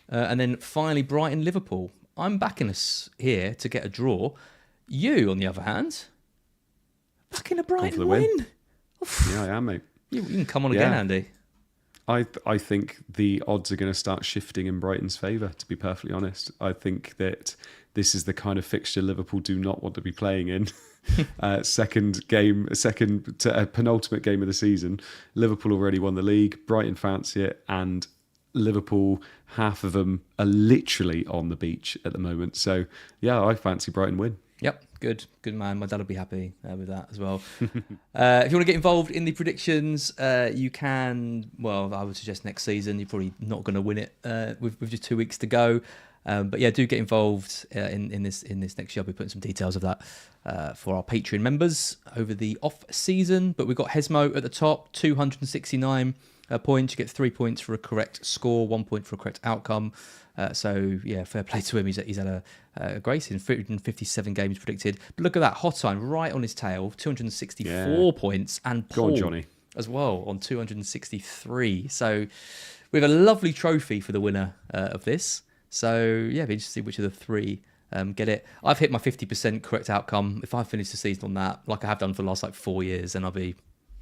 And then finally, Brighton-Liverpool. I'm backing us here to get a draw. You, on the other hand, backing a Brighton win. Yeah, I am, mate. You can come on again, Andy. I think the odds are going to start shifting in Brighton's favour, to be perfectly honest. I think that this is the kind of fixture Liverpool do not want to be playing in. Penultimate game of the season. Liverpool already won the league. Brighton fancy it, and Liverpool, half of them are literally on the beach at the moment. So yeah, I fancy Brighton win. Yep, good man. My dad will be happy with that as well. If you want to get involved in the predictions, you can. Well, I would suggest next season. You're probably not going to win it with just 2 weeks to go. But yeah, do get involved in this next year. I'll be putting some details of that for our Patreon members over the off season. But we've got Hesmo at the top, 269 points. You get 3 points for a correct score, 1 point for a correct outcome. So yeah, fair play to him. He's had a great season, 357 games predicted. But look at that, Hotline right on his tail, 264 points, and Paul Go on, Johnny. As well on 263. So we have a lovely trophy for the winner of this. So yeah, be interested to see which of the three get it. I've hit my 50% correct outcome. If I finish the season on that, like I have done for the last 4 years, then I'll be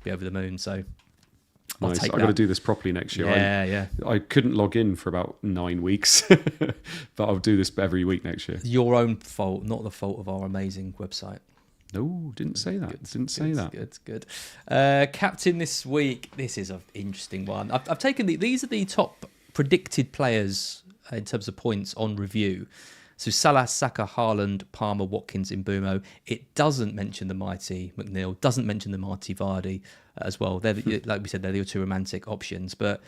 over the moon. So nice. I've got to do this properly next year. Yeah. I couldn't log in for about 9 weeks, but I'll do this every week next year. Your own fault, not the fault of our amazing website. No, didn't say that. Good. Captain this week. This is an interesting one. I've taken these are the top predicted players in terms of points on review. So Salah, Saka, Haaland, Palmer, Watkins, Mbumo. It doesn't mention the mighty McNeil, doesn't mention the mighty Vardy as well. They're like we said, they're the two romantic options. But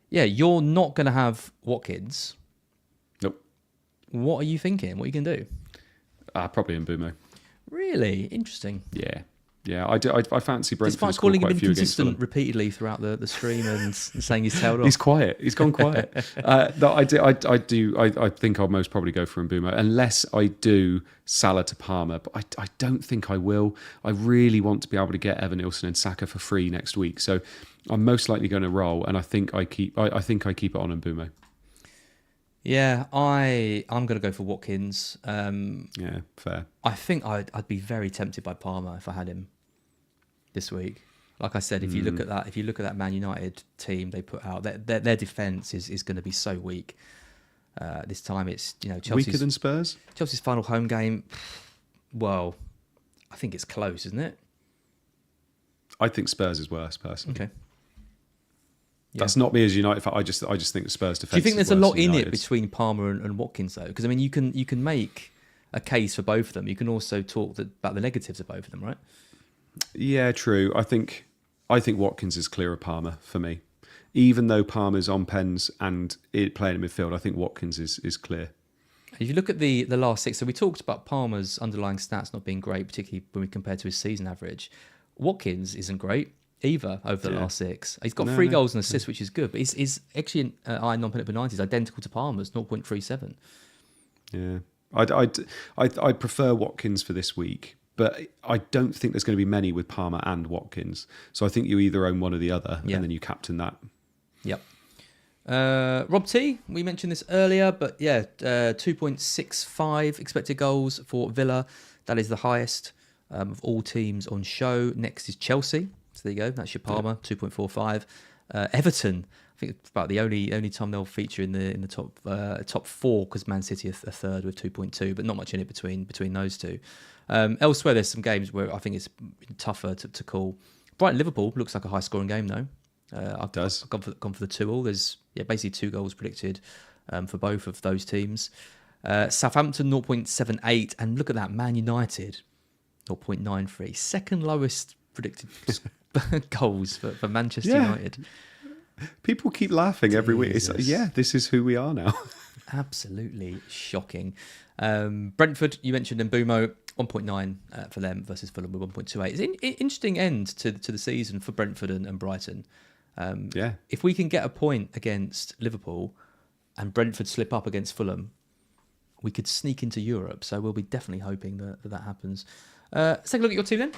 yeah, you're not going to have Watkins. Nope. What are you thinking? What are you going to do? Probably Mbumo. Really? Interesting. Yeah, I fancy Brentford. Despite calling him inconsistent repeatedly throughout the stream and saying he's tailed off. He's quiet. He's gone quiet. No, I think I'll most probably go for Mbumo, unless I do Salah to Palmer, but I don't think I will. I really want to be able to get Evan Nilsson and Saka for free next week, so I'm most likely going to roll, and I think I keep it on Mbumo. Yeah, I'm going to go for Watkins. Yeah, fair. I think I'd be very tempted by Palmer if I had him this week. Like I said, if you look at that Man United team they put out, their defence is going to be so weak. This time it's Chelsea's weaker than Spurs. Chelsea's final home game. Well, I think it's close, isn't it? I think Spurs is worse personally. Okay. Yeah. That's not me as United fan. I just think the Spurs defence. Do you think there's a lot in it between Palmer and Watkins though? Because I mean, you can make a case for both of them. You can also talk about the negatives of both of them, right? Yeah, true. I think Watkins is clearer Palmer for me. Even though Palmer's on pens and playing in midfield, I think Watkins is clear. If you look at the last six, so we talked about Palmer's underlying stats not being great, particularly when we compare to his season average. Watkins isn't great either over the last six. He's got 3 goals and assists, which is good, but he's actually non-penalty penalty is identical to Palmer's 0.37. Yeah, I prefer Watkins for this week. But I don't think there's going to be many with Palmer and Watkins. So I think you either own one or the other, and then you captain that. Yep. Rob T, we mentioned this earlier, but 2.65 expected goals for Villa. That is the highest of all teams on show. Next is Chelsea. So there you go. That's your Palmer, 2.45. Everton, I think it's about the only time they'll feature in the top four, because Man City are third with 2.2, but not much in it between those two. Elsewhere, there's some games where I think it's tougher to call. Brighton-Liverpool looks like a high-scoring game, though. I've gone for the 2-2. There's basically 2 goals predicted for both of those teams. Southampton 0.78, and look at that, Man United 0.93, second lowest predicted goals for Manchester United. People keep laughing every week. It's like, this is who we are now. Absolutely shocking. Brentford, you mentioned Mbumo, 1.9 for them versus Fulham with 1.28. It's an interesting end to the season for Brentford and Brighton. If we can get a point against Liverpool and Brentford slip up against Fulham, we could sneak into Europe. So we'll be definitely hoping that happens. Let's take a look at your team then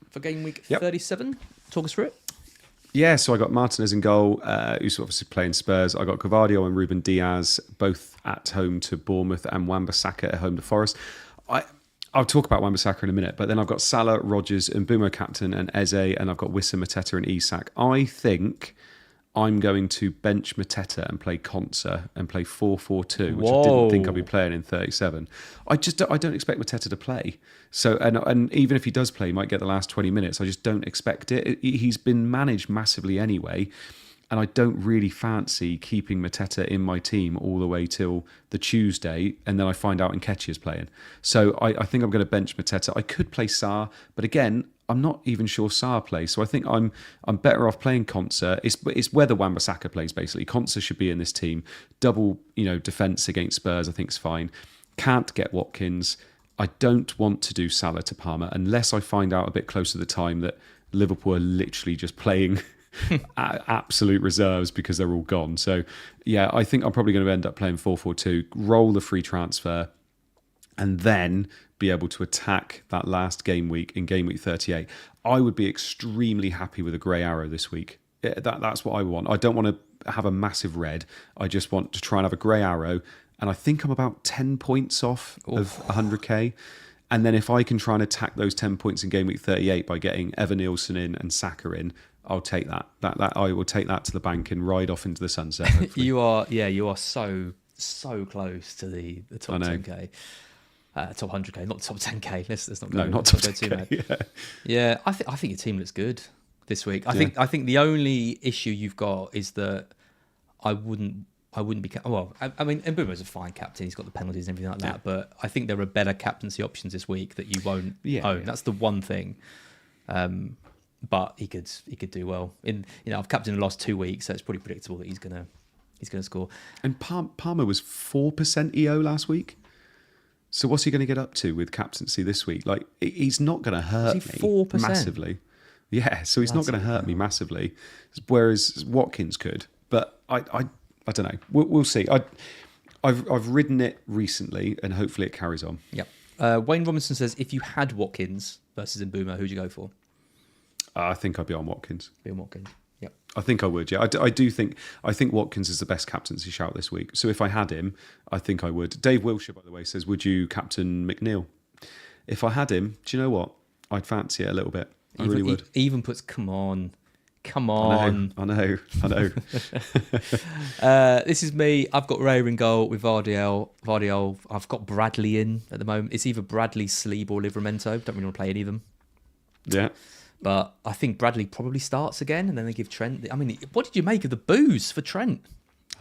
for game week 37. Talk us through it. Yeah, so I got Martinez in goal, who's obviously playing Spurs. I got Gvardiol and Ruben Diaz, both at home to Bournemouth, and Wan-Bissaka at home to Forest. I'll talk about Wan-Bissaka in a minute, but then I've got Salah, Rodgers, and Mbumo captain, and Eze, and I've got Wissa, Mateta, and Isak. I think I'm going to bench Mateta and play Konsa and play 4-4-2, which I didn't think I'd be playing in 37. I don't expect Mateta to play. So and even if he does play, he might get the last 20 minutes. I just don't expect it. He's been managed massively anyway, and I don't really fancy keeping Mateta in my team all the way till the Tuesday, and then I find out Nketiah's playing. So I think I'm going to bench Mateta. I could play Sarr, but again, I'm not even sure Sarr plays. So I think I'm better off playing Konsa. It's whether Wan-Bissaka plays, basically. Konsa should be in this team. Double, defence against Spurs, I think is fine. Can't get Watkins. I don't want to do Salah to Palmer unless I find out a bit closer to the time that Liverpool are literally just playing absolute reserves because they're all gone. So, I think I'm probably going to end up playing 4-4-2, roll the free transfer, and then be able to attack that last game week in game week 38. I would be extremely happy with a grey arrow this week. That's what I want. I don't want to have a massive red. I just want to try and have a grey arrow. And I think I'm about 10 points off of 100k. And then if I can try and attack those 10 points in game week 38 by getting Evan Nielsen in and Saka in, I'll take that. That I will take that to the bank and ride off into the sunset. You are so close to the top 10k. Top 100k, not top 10k. Let's not go. No, not top 10k. Yeah, I think your team looks good this week. I think the only issue you've got is that I wouldn't be. Well, I mean, Mbumo's a fine captain. He's got the penalties and everything like that. But I think there are better captaincy options this week that you won't own. That's the one thing. But he could do well. I've captained the last 2 weeks, so it's pretty predictable that he's gonna score. And Palmer was 4% EO last week. So what's he going to get up to with captaincy this week? Like, he's not going to hurt me 4%? Massively. Yeah, so he's not going to hurt me massively, whereas Watkins could. But I don't know. We'll see. I've ridden it recently, and hopefully it carries on. Yep. Wayne Robinson says, if you had Watkins versus Mbumo, who'd you go for? I think I'd be on Watkins. Be on Watkins. Yep. I think I would, yeah. I think Watkins is the best captaincy shout this week. So if I had him, I think I would. Dave Wilshire, by the way, says, would you captain McNeil? If I had him, do you know what? I'd fancy it a little bit. I really would. Even puts, come on. I know. This is me. I've got Ray in goal with Vardiel. I've got Bradley in at the moment. It's either Bradley, Sleeb, or Livramento. Don't really want to play any of them. Yeah. But I think Bradley probably starts again, and then they give Trent. I mean, what did you make of the booze for Trent?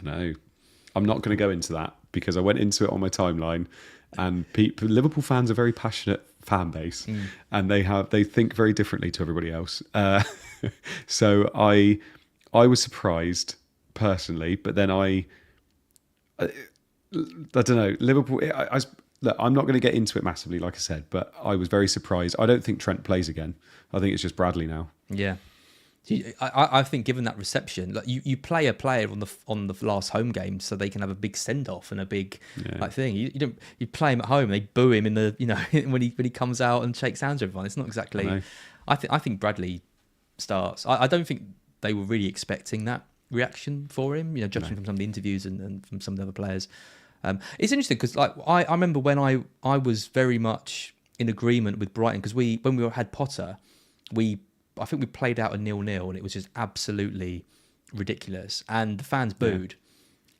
I know. I'm not going to go into that because I went into it on my timeline, and Liverpool fans are a very passionate fan base, and they think very differently to everybody else. So I was surprised personally, but then I don't know. Liverpool. Look, I'm not going to get into it massively, like I said, but I was very surprised. I don't think Trent plays again. I think it's just Bradley now. Yeah. I think given that reception, like you play a player on the last home game so they can have a big send off and a big like thing. You play him at home, they boo him in the when he comes out and shakes hands with everyone. It's not exactly. I think Bradley starts. I don't think they were really expecting that reaction for him. Judging from some of the interviews and from some of the other players. It's interesting because like I remember when I was very much in agreement with Brighton because when we had Potter, I think we played out a 0-0 and it was just absolutely ridiculous and the fans booed.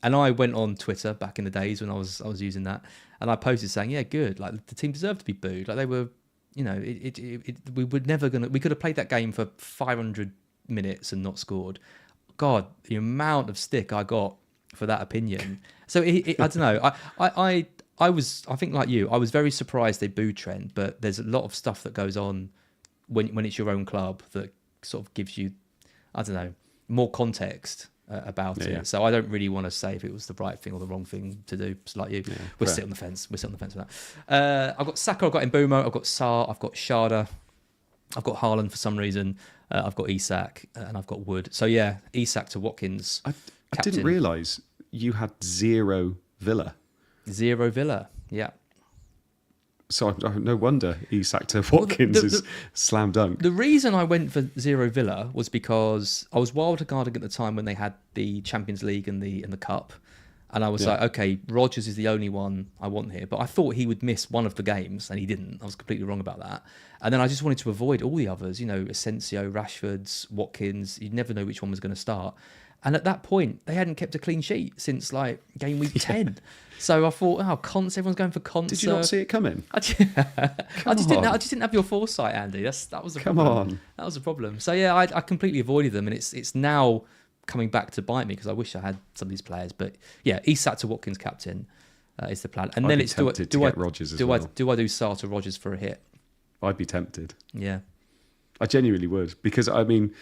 And I went on Twitter back in the days when I was using that and I posted saying, yeah, good, like the team deserved to be booed, like they were, we could have played that game for 500 minutes and not scored. God, the amount of stick I got for that opinion. So I don't know. I think like you, I was very surprised they booed Trent, but there's a lot of stuff that goes on when it's your own club that sort of gives you, I don't know, more context about it. Yeah. So I don't really want to say if it was the right thing or the wrong thing to do. Just like you, we'll sit on the fence. We'll sit on the fence with that. I've got Saka, I've got Mbeumo, I've got Sarr, I've got Sharda, I've got Haaland for some reason. I've got Isak and I've got Wood. So yeah, Isak to Watkins. I didn't realise you had 0 Villa. 0 Villa, yeah. So no wonder Isak to Watkins is slam dunk. The reason I went for 0 Villa was because I was wild regarding at the time when they had the Champions League and the Cup. And I was like, okay, Rodgers is the only one I want here. But I thought he would miss one of the games, and he didn't. I was completely wrong about that. And then I just wanted to avoid all the others, Asensio, Rashford's, Watkins. You'd never know which one was going to start. And at that point, they hadn't kept a clean sheet since like game week 10. So I thought, everyone's going for Conser. Did you not see it coming? I just didn't have your foresight, Andy. That was a problem. Come on. That was a problem. So yeah, I completely avoided them, and it's now coming back to bite me because I wish I had some of these players. But yeah, Isak to Watkins captain is the plan, and then it's do I do Sarr to Rodgers for a hit? I'd be tempted. Yeah, I genuinely would, because I mean,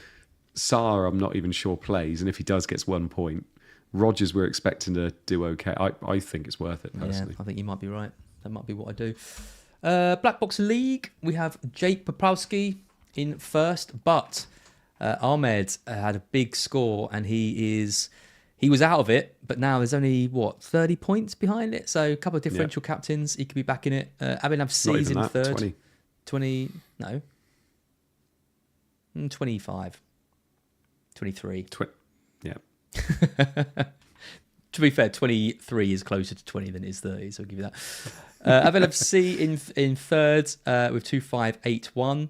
Sarr I'm not even sure plays, and if he does, gets 1 point. Rodgers we're expecting to do okay. I think it's worth it personally. Yeah, I think you might be right. That might be what I do. BlackBox League, we have Jake Poprowski in first, but Ahmed had a big score and he was out of it, but now there's only 30 points behind it. So a couple of differential captains, he could be back in it. Abhinav C is in third. 20 no. 25. 23. Yeah. To be fair, 23 is closer to 20 than it is 30, so I'll give you that. Abhinav C in third with 2581.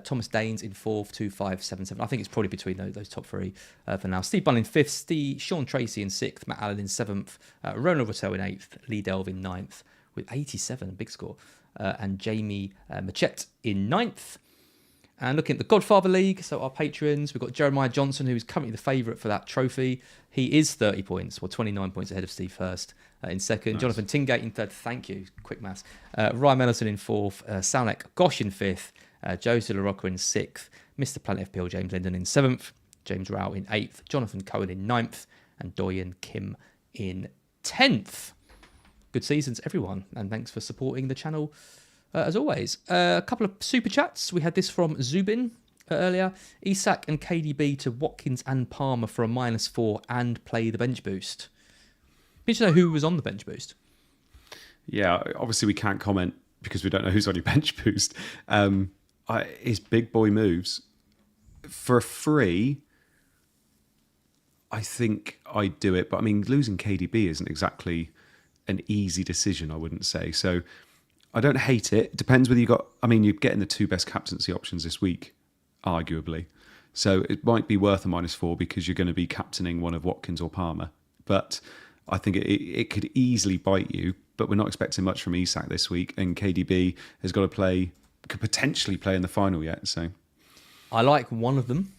Thomas Danes in fourth, 2577. I think it's probably between those top three for now. Steve Bunn in fifth, Sean Tracy in sixth, Matt Allen in seventh, Ronald Rattel in eighth, Lee Delve in ninth with 87, a big score, and Jamie Machette in ninth. And looking at the Godfather League, so our patrons, we've got Jeremiah Johnson, who is currently the favourite for that trophy. He is 30 points, or 29 points ahead of Steve Hurst in second. Nice. Jonathan Tingate in third. Thank you. Quick maths. Ryan Ellison in fourth. Salnek Gosh in fifth. Joe Silarocca in sixth. Mr. Planet FPL James Linden in seventh. James Rao in eighth. Jonathan Cohen in ninth. And Doyen Kim in 10th. Good seasons, everyone. And thanks for supporting the channel. As always, a couple of super chats. We had this from Zubin earlier. Isak and KDB to Watkins and Palmer for a -4 and play the bench boost. Need to know who was on the bench boost. Yeah, obviously we can't comment because we don't know who's on your bench boost. His big boy moves for a free. I think I'd do it, but I mean, losing KDB isn't exactly an easy decision, I wouldn't say. So I don't hate it. Depends whether you're getting the two best captaincy options this week, arguably. So it might be worth a -4 because you're going to be captaining one of Watkins or Palmer. But I think it could easily bite you. But we're not expecting much from Isak this week. And KDB has got to could potentially play in the final yet. So I like one of them.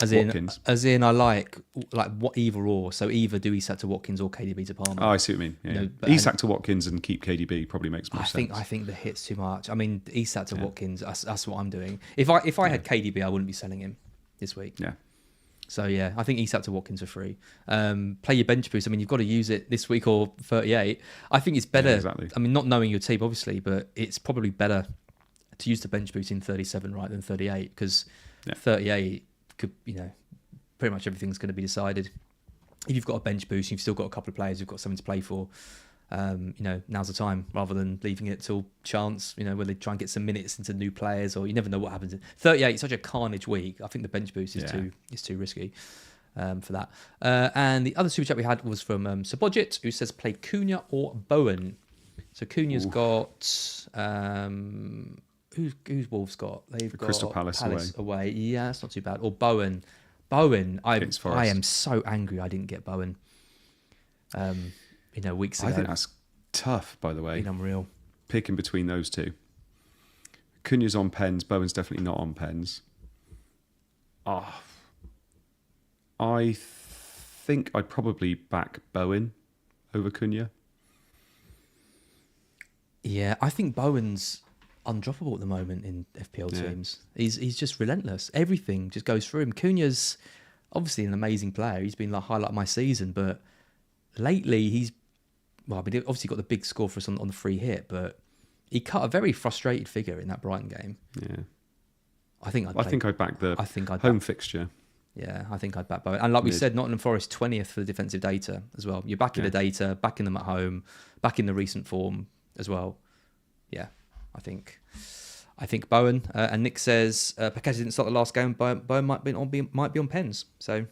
Watkins. As in, I like what either or. So either do Isak to Watkins or KDB to Palmer. Oh, I see what you mean. Yeah. Isak to Watkins and keep KDB probably makes more sense. I think the hit's too much. I mean, Isak to Watkins. That's what I'm doing. If I had KDB, I wouldn't be selling him this week. Yeah. So yeah, I think Isak to Watkins are free. Play your bench boost. I mean, you've got to use it this week or 38. I think it's better. Yeah, exactly. I mean, not knowing your team obviously, but it's probably better to use the bench boost in 37 rather than 38 because 38 could, pretty much everything's going to be decided. If you've got a bench boost, you've still got a couple of players who've got something to play for. Now's the time rather than leaving it till chance. Where they try and get some minutes into new players, or you never know what happens. 38 is such a carnage week. I think the bench boost is too risky for that. And the other super chat we had was from Sabodget, who says play Cunha or Bowen. So Cunha's got who's Wolves got? They've got Crystal Palace away. Yeah, that's not too bad. Or Bowen. I am so angry I didn't get Bowen. Weeks ago. I think that's tough, by the way. Unreal. Picking between those two. Cunha's on pens. Bowen's definitely not on pens. I think I'd probably back Bowen over Cunha. Yeah, I think Bowen's undroppable at the moment in FPL teams. He's just relentless. Everything just goes through him. Cunha's obviously an amazing player. He's been the highlight of my season, but lately he obviously got the big score for us on the free hit, but he cut a very frustrated figure in that Brighton game. Yeah, I think I'd back the home fixture. Yeah, I think I'd back Bowen. And like we said, Nottingham Forest 20th for the defensive data as well. You're backing the data, backing them at home, backing the recent form as well. Yeah, I think Bowen. And Nick says Paqueta didn't start the last game. Bowen might be on pens. So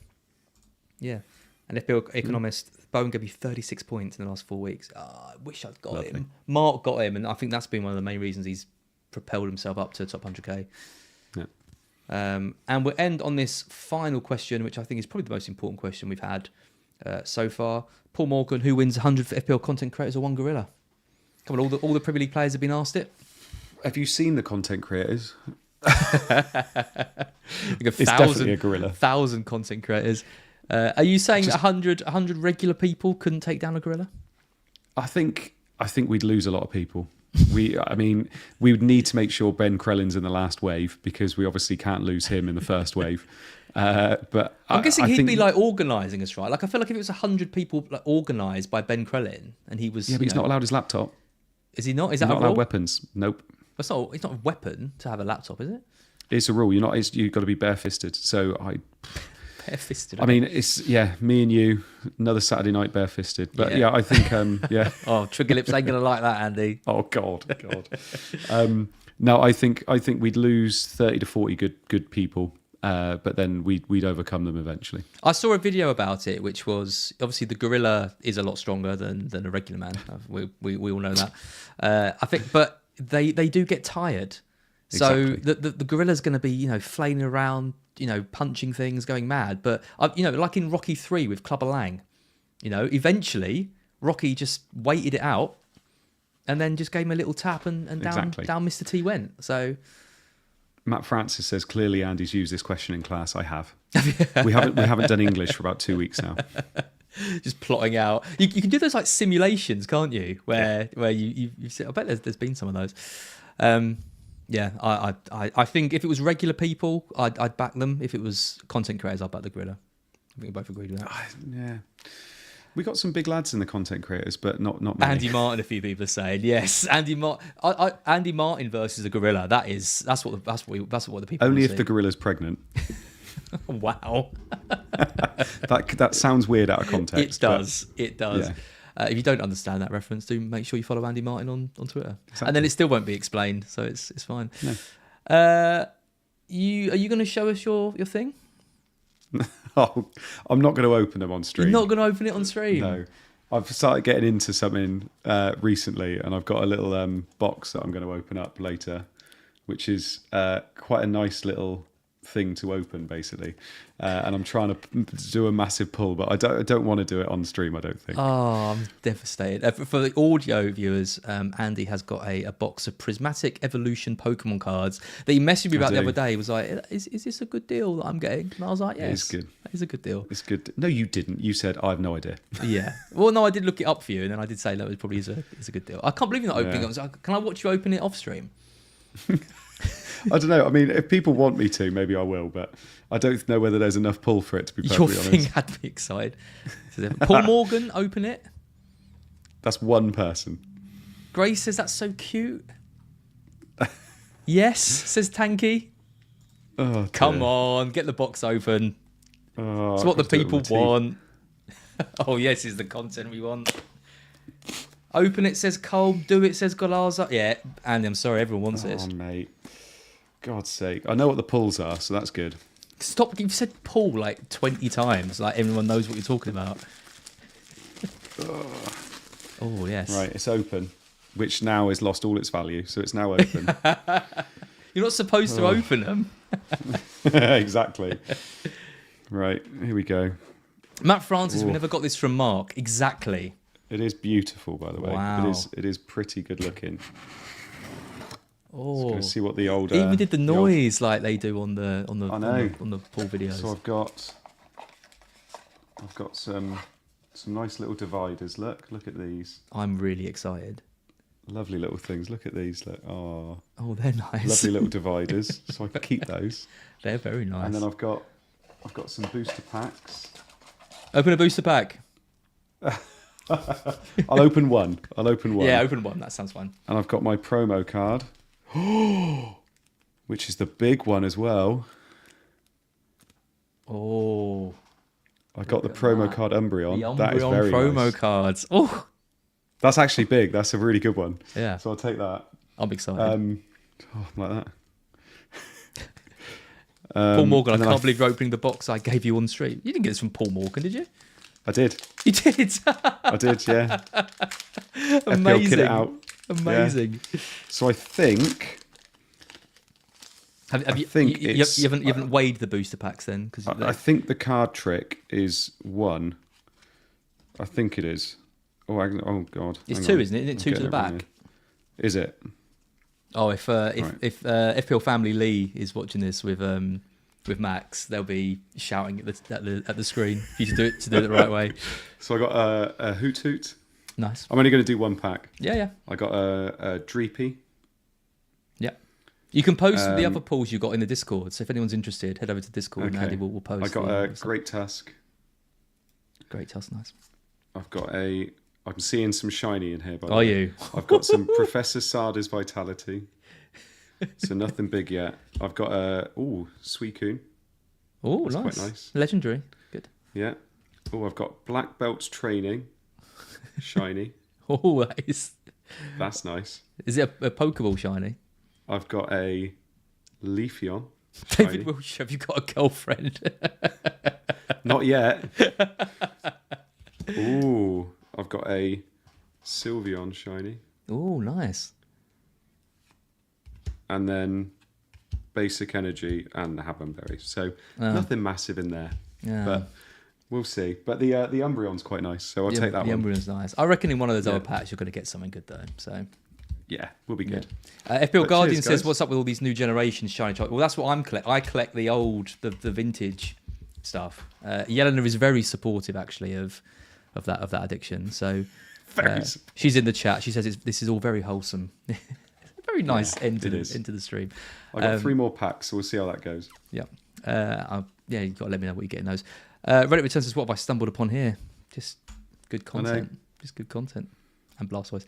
yeah, and FPL economist Bowen gave you 36 points in the last 4 weeks. I wish I'd got him. Mark got him, and I think that's been one of the main reasons he's propelled himself up to top 100k. Yeah. And we'll end on this final question, which I think is probably the most important question we've had so far. Paul Morgan, who wins 100 for FPL content creators or one gorilla? Come on, all the Premier League players have been asked it. Have you seen the content creators? It's definitely a gorilla. 1,000 content creators. Are you saying that 100 regular people couldn't take down a gorilla? I think we'd lose a lot of people. We would need to make sure Ben Crellin's in the last wave, because we obviously can't lose him in the first wave. But I'm guessing he'd be like organising us, right? Like, I feel like if it was 100 people organised by Ben Crellin, and he was, but he's not allowed his laptop. Is he not? Is that not a rule? Allowed weapons? Nope. It's not a weapon to have a laptop, is it? It's a rule. You've got to be barefisted. So barefisted. I mean, it's me and you, another Saturday night barefisted. But I think Oh, Trigger Lips ain't gonna like that, Andy. Oh God. No, I think we'd lose 30 to 40 good people, but then we'd overcome them eventually. I saw a video about it, which was obviously the gorilla is a lot stronger than a regular man. We all know that. I think, but they do get tired. So the gorilla's going to be flailing around, punching things, going mad. But like in Rocky 3 with Clubber Lang, eventually Rocky just waited it out, and then just gave him a little tap, and down Mr. T went. So Matt Francis says, clearly Andy's used this question in class. I have. we haven't done English for about 2 weeks now. Just plotting out. You can do those like simulations, can't you? Where you I bet there's been some of those. I think if it was regular people, I'd back them. If it was content creators, I'd back the gorilla. I think we both agreed with that. Yeah. We got some big lads in the content creators, but not many. Andy Martin, a few people are saying yes. Andy Martin versus a gorilla. That's what the people. Only if the gorilla's pregnant. Wow. that sounds weird out of context. It does. Yeah. If you don't understand that reference, do make sure you follow Andy Martin on Twitter, exactly. And then it still won't be explained, so it's fine. No. Are you going to show us your thing? Oh, I'm not going to open them on stream. You're not going to open it on stream? No. I've started getting into something recently, and I've got a little box that I'm going to open up later, which is quite a nice little thing to open, basically. And I'm trying to do a massive pull, but I don't want to do it on stream, I don't think. Oh, I'm devastated. For the audio viewers, Andy has got a box of Prismatic Evolution Pokemon cards that he messaged me about the other day. He was like, is this a good deal that I'm getting? And I was like, yes, it's good. That is a good deal. It's good. No, you didn't. You said, I have no idea. Yeah. Well, no, I did look it up for you, and then I did say that it probably is a good deal. I can't believe you're not opening it. I was like, can I watch you open it off stream? I don't know. I mean, if people want me to, maybe I will, but I don't know whether there's enough pull for it, to be perfectly honest. Your thing had me excited. Paul Morgan, open it. That's one person. Grace says that's so cute. Yes, says Tanky. Oh, Come on, get the box open. Oh, It's what the people want. Oh, yes, is the content we want. Open it, says Cole. Do it, says Golaza. Yeah, Andy, I'm sorry, everyone wants this. Oh, mate. God's sake. I know what the pulls are, so that's good. Stop, you've said pull like 20 times. Like, everyone knows what you're talking about. Oh, yes. Right, it's open, which now has lost all its value, so it's now open. You're not supposed to open them. Exactly. Right, here we go. Matt Francis, we never got this from Mark. Exactly. It is beautiful, by the way. Wow. It is pretty good looking. Oh, Let's see what the old. even did the noise like they do on the I know. on the pull videos. So I've got some nice little dividers. Look at these. I'm really excited. Lovely little things. Look at these. Look. Oh, they're nice. lovely little dividers. So I can keep those. They're very nice. And then I've got some booster packs. Open a booster pack. I'll open one. Yeah, open one. That sounds fun. And I've got my promo card, which is the big one as well. Oh, I got the promo card Umbreon. the Umbreon That is very promo nice. cards. Oh, That's actually big. That's a really good one. yeah. So I'll take that. I'm excited. Like that. Paul Morgan, I and then can't believe you're opening the box I gave you on stream. You didn't get this from Paul Morgan, did you? I did. You did. I did. Yeah. Amazing. FPL kit it out. Amazing. Yeah. So I think. Have you, think you haven't weighed the booster packs then? Because I think the card trick is 1. I think it is. Oh God! It's Hang 2, on. isn't it? Isn't it 2 to the Getting it wrong back? here. Is it? Oh, if FPL Family Lee is watching this with Max, they'll be shouting at the screen for you to do it the right way. So I got a Hoot Hoot. Nice. I'm only going to do 1 pack. Yeah. I got a Dreepy. Yeah. You can post the other pulls you got in the Discord. So if anyone's interested, head over to Discord and Andy will post. I got a Great Tusk. Great Tusk, nice. I've got I'm seeing some shiny in here. By the Are way. you? I've got some Professor Sarda's Vitality. So nothing big yet. I've got a Suicune. Oh, nice. Quite nice. Legendary. Good. Yeah. Oh, I've got Black Belt's Training. Shiny. Oh, nice. That's nice. Is it a Pokeball shiny? I've got a Leafeon. David Wilsh, have you got a girlfriend? Not yet. Ooh, I've got a Sylveon shiny. Oh, nice. And then Basic Energy and the Habanberry. So nothing massive in there. Yeah. But we'll see. But the Umbreon's quite nice, so I'll take that the one. The Umbreon's nice. I reckon in one of those other packs you're going to get something good though. So yeah, we'll be good. FPL Guardian cheers, says, guys. "What's up with all these new generations shiny chocolate?" Well, that's what I'm collect. I collect the old, the vintage stuff. Yelena is very supportive actually of that addiction. So she's in the chat. She says this is all very wholesome. Very nice end to the stream. I got 3 more packs, so we'll see how that goes. Yeah. You've got to let me know what you get in those. Reddit Returns says, "What have I stumbled upon here? Just good content. Just good content." And Blastoise.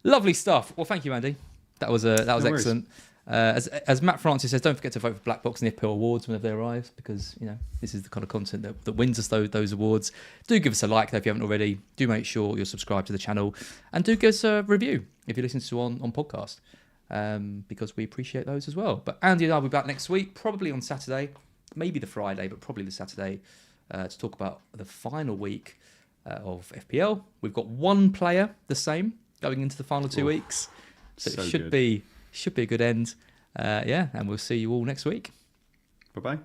Lovely stuff. Well, thank you, Andy. That was excellent. As Matt Francis says, don't forget to vote for BlackBox and the FPL Awards whenever they arrive, because this is the kind of content that wins us those awards. Do give us a like though if you haven't already. Do make sure you're subscribed to the channel, and do give us a review if you listen to on podcast, because we appreciate those as well. But Andy and I will be back next week, probably on Saturday, maybe the Friday, but probably the Saturday, to talk about the final week of FPL. We've got 1 player the same going into the final 2 weeks, so it should be a good end. And we'll see you all next week. Bye-bye.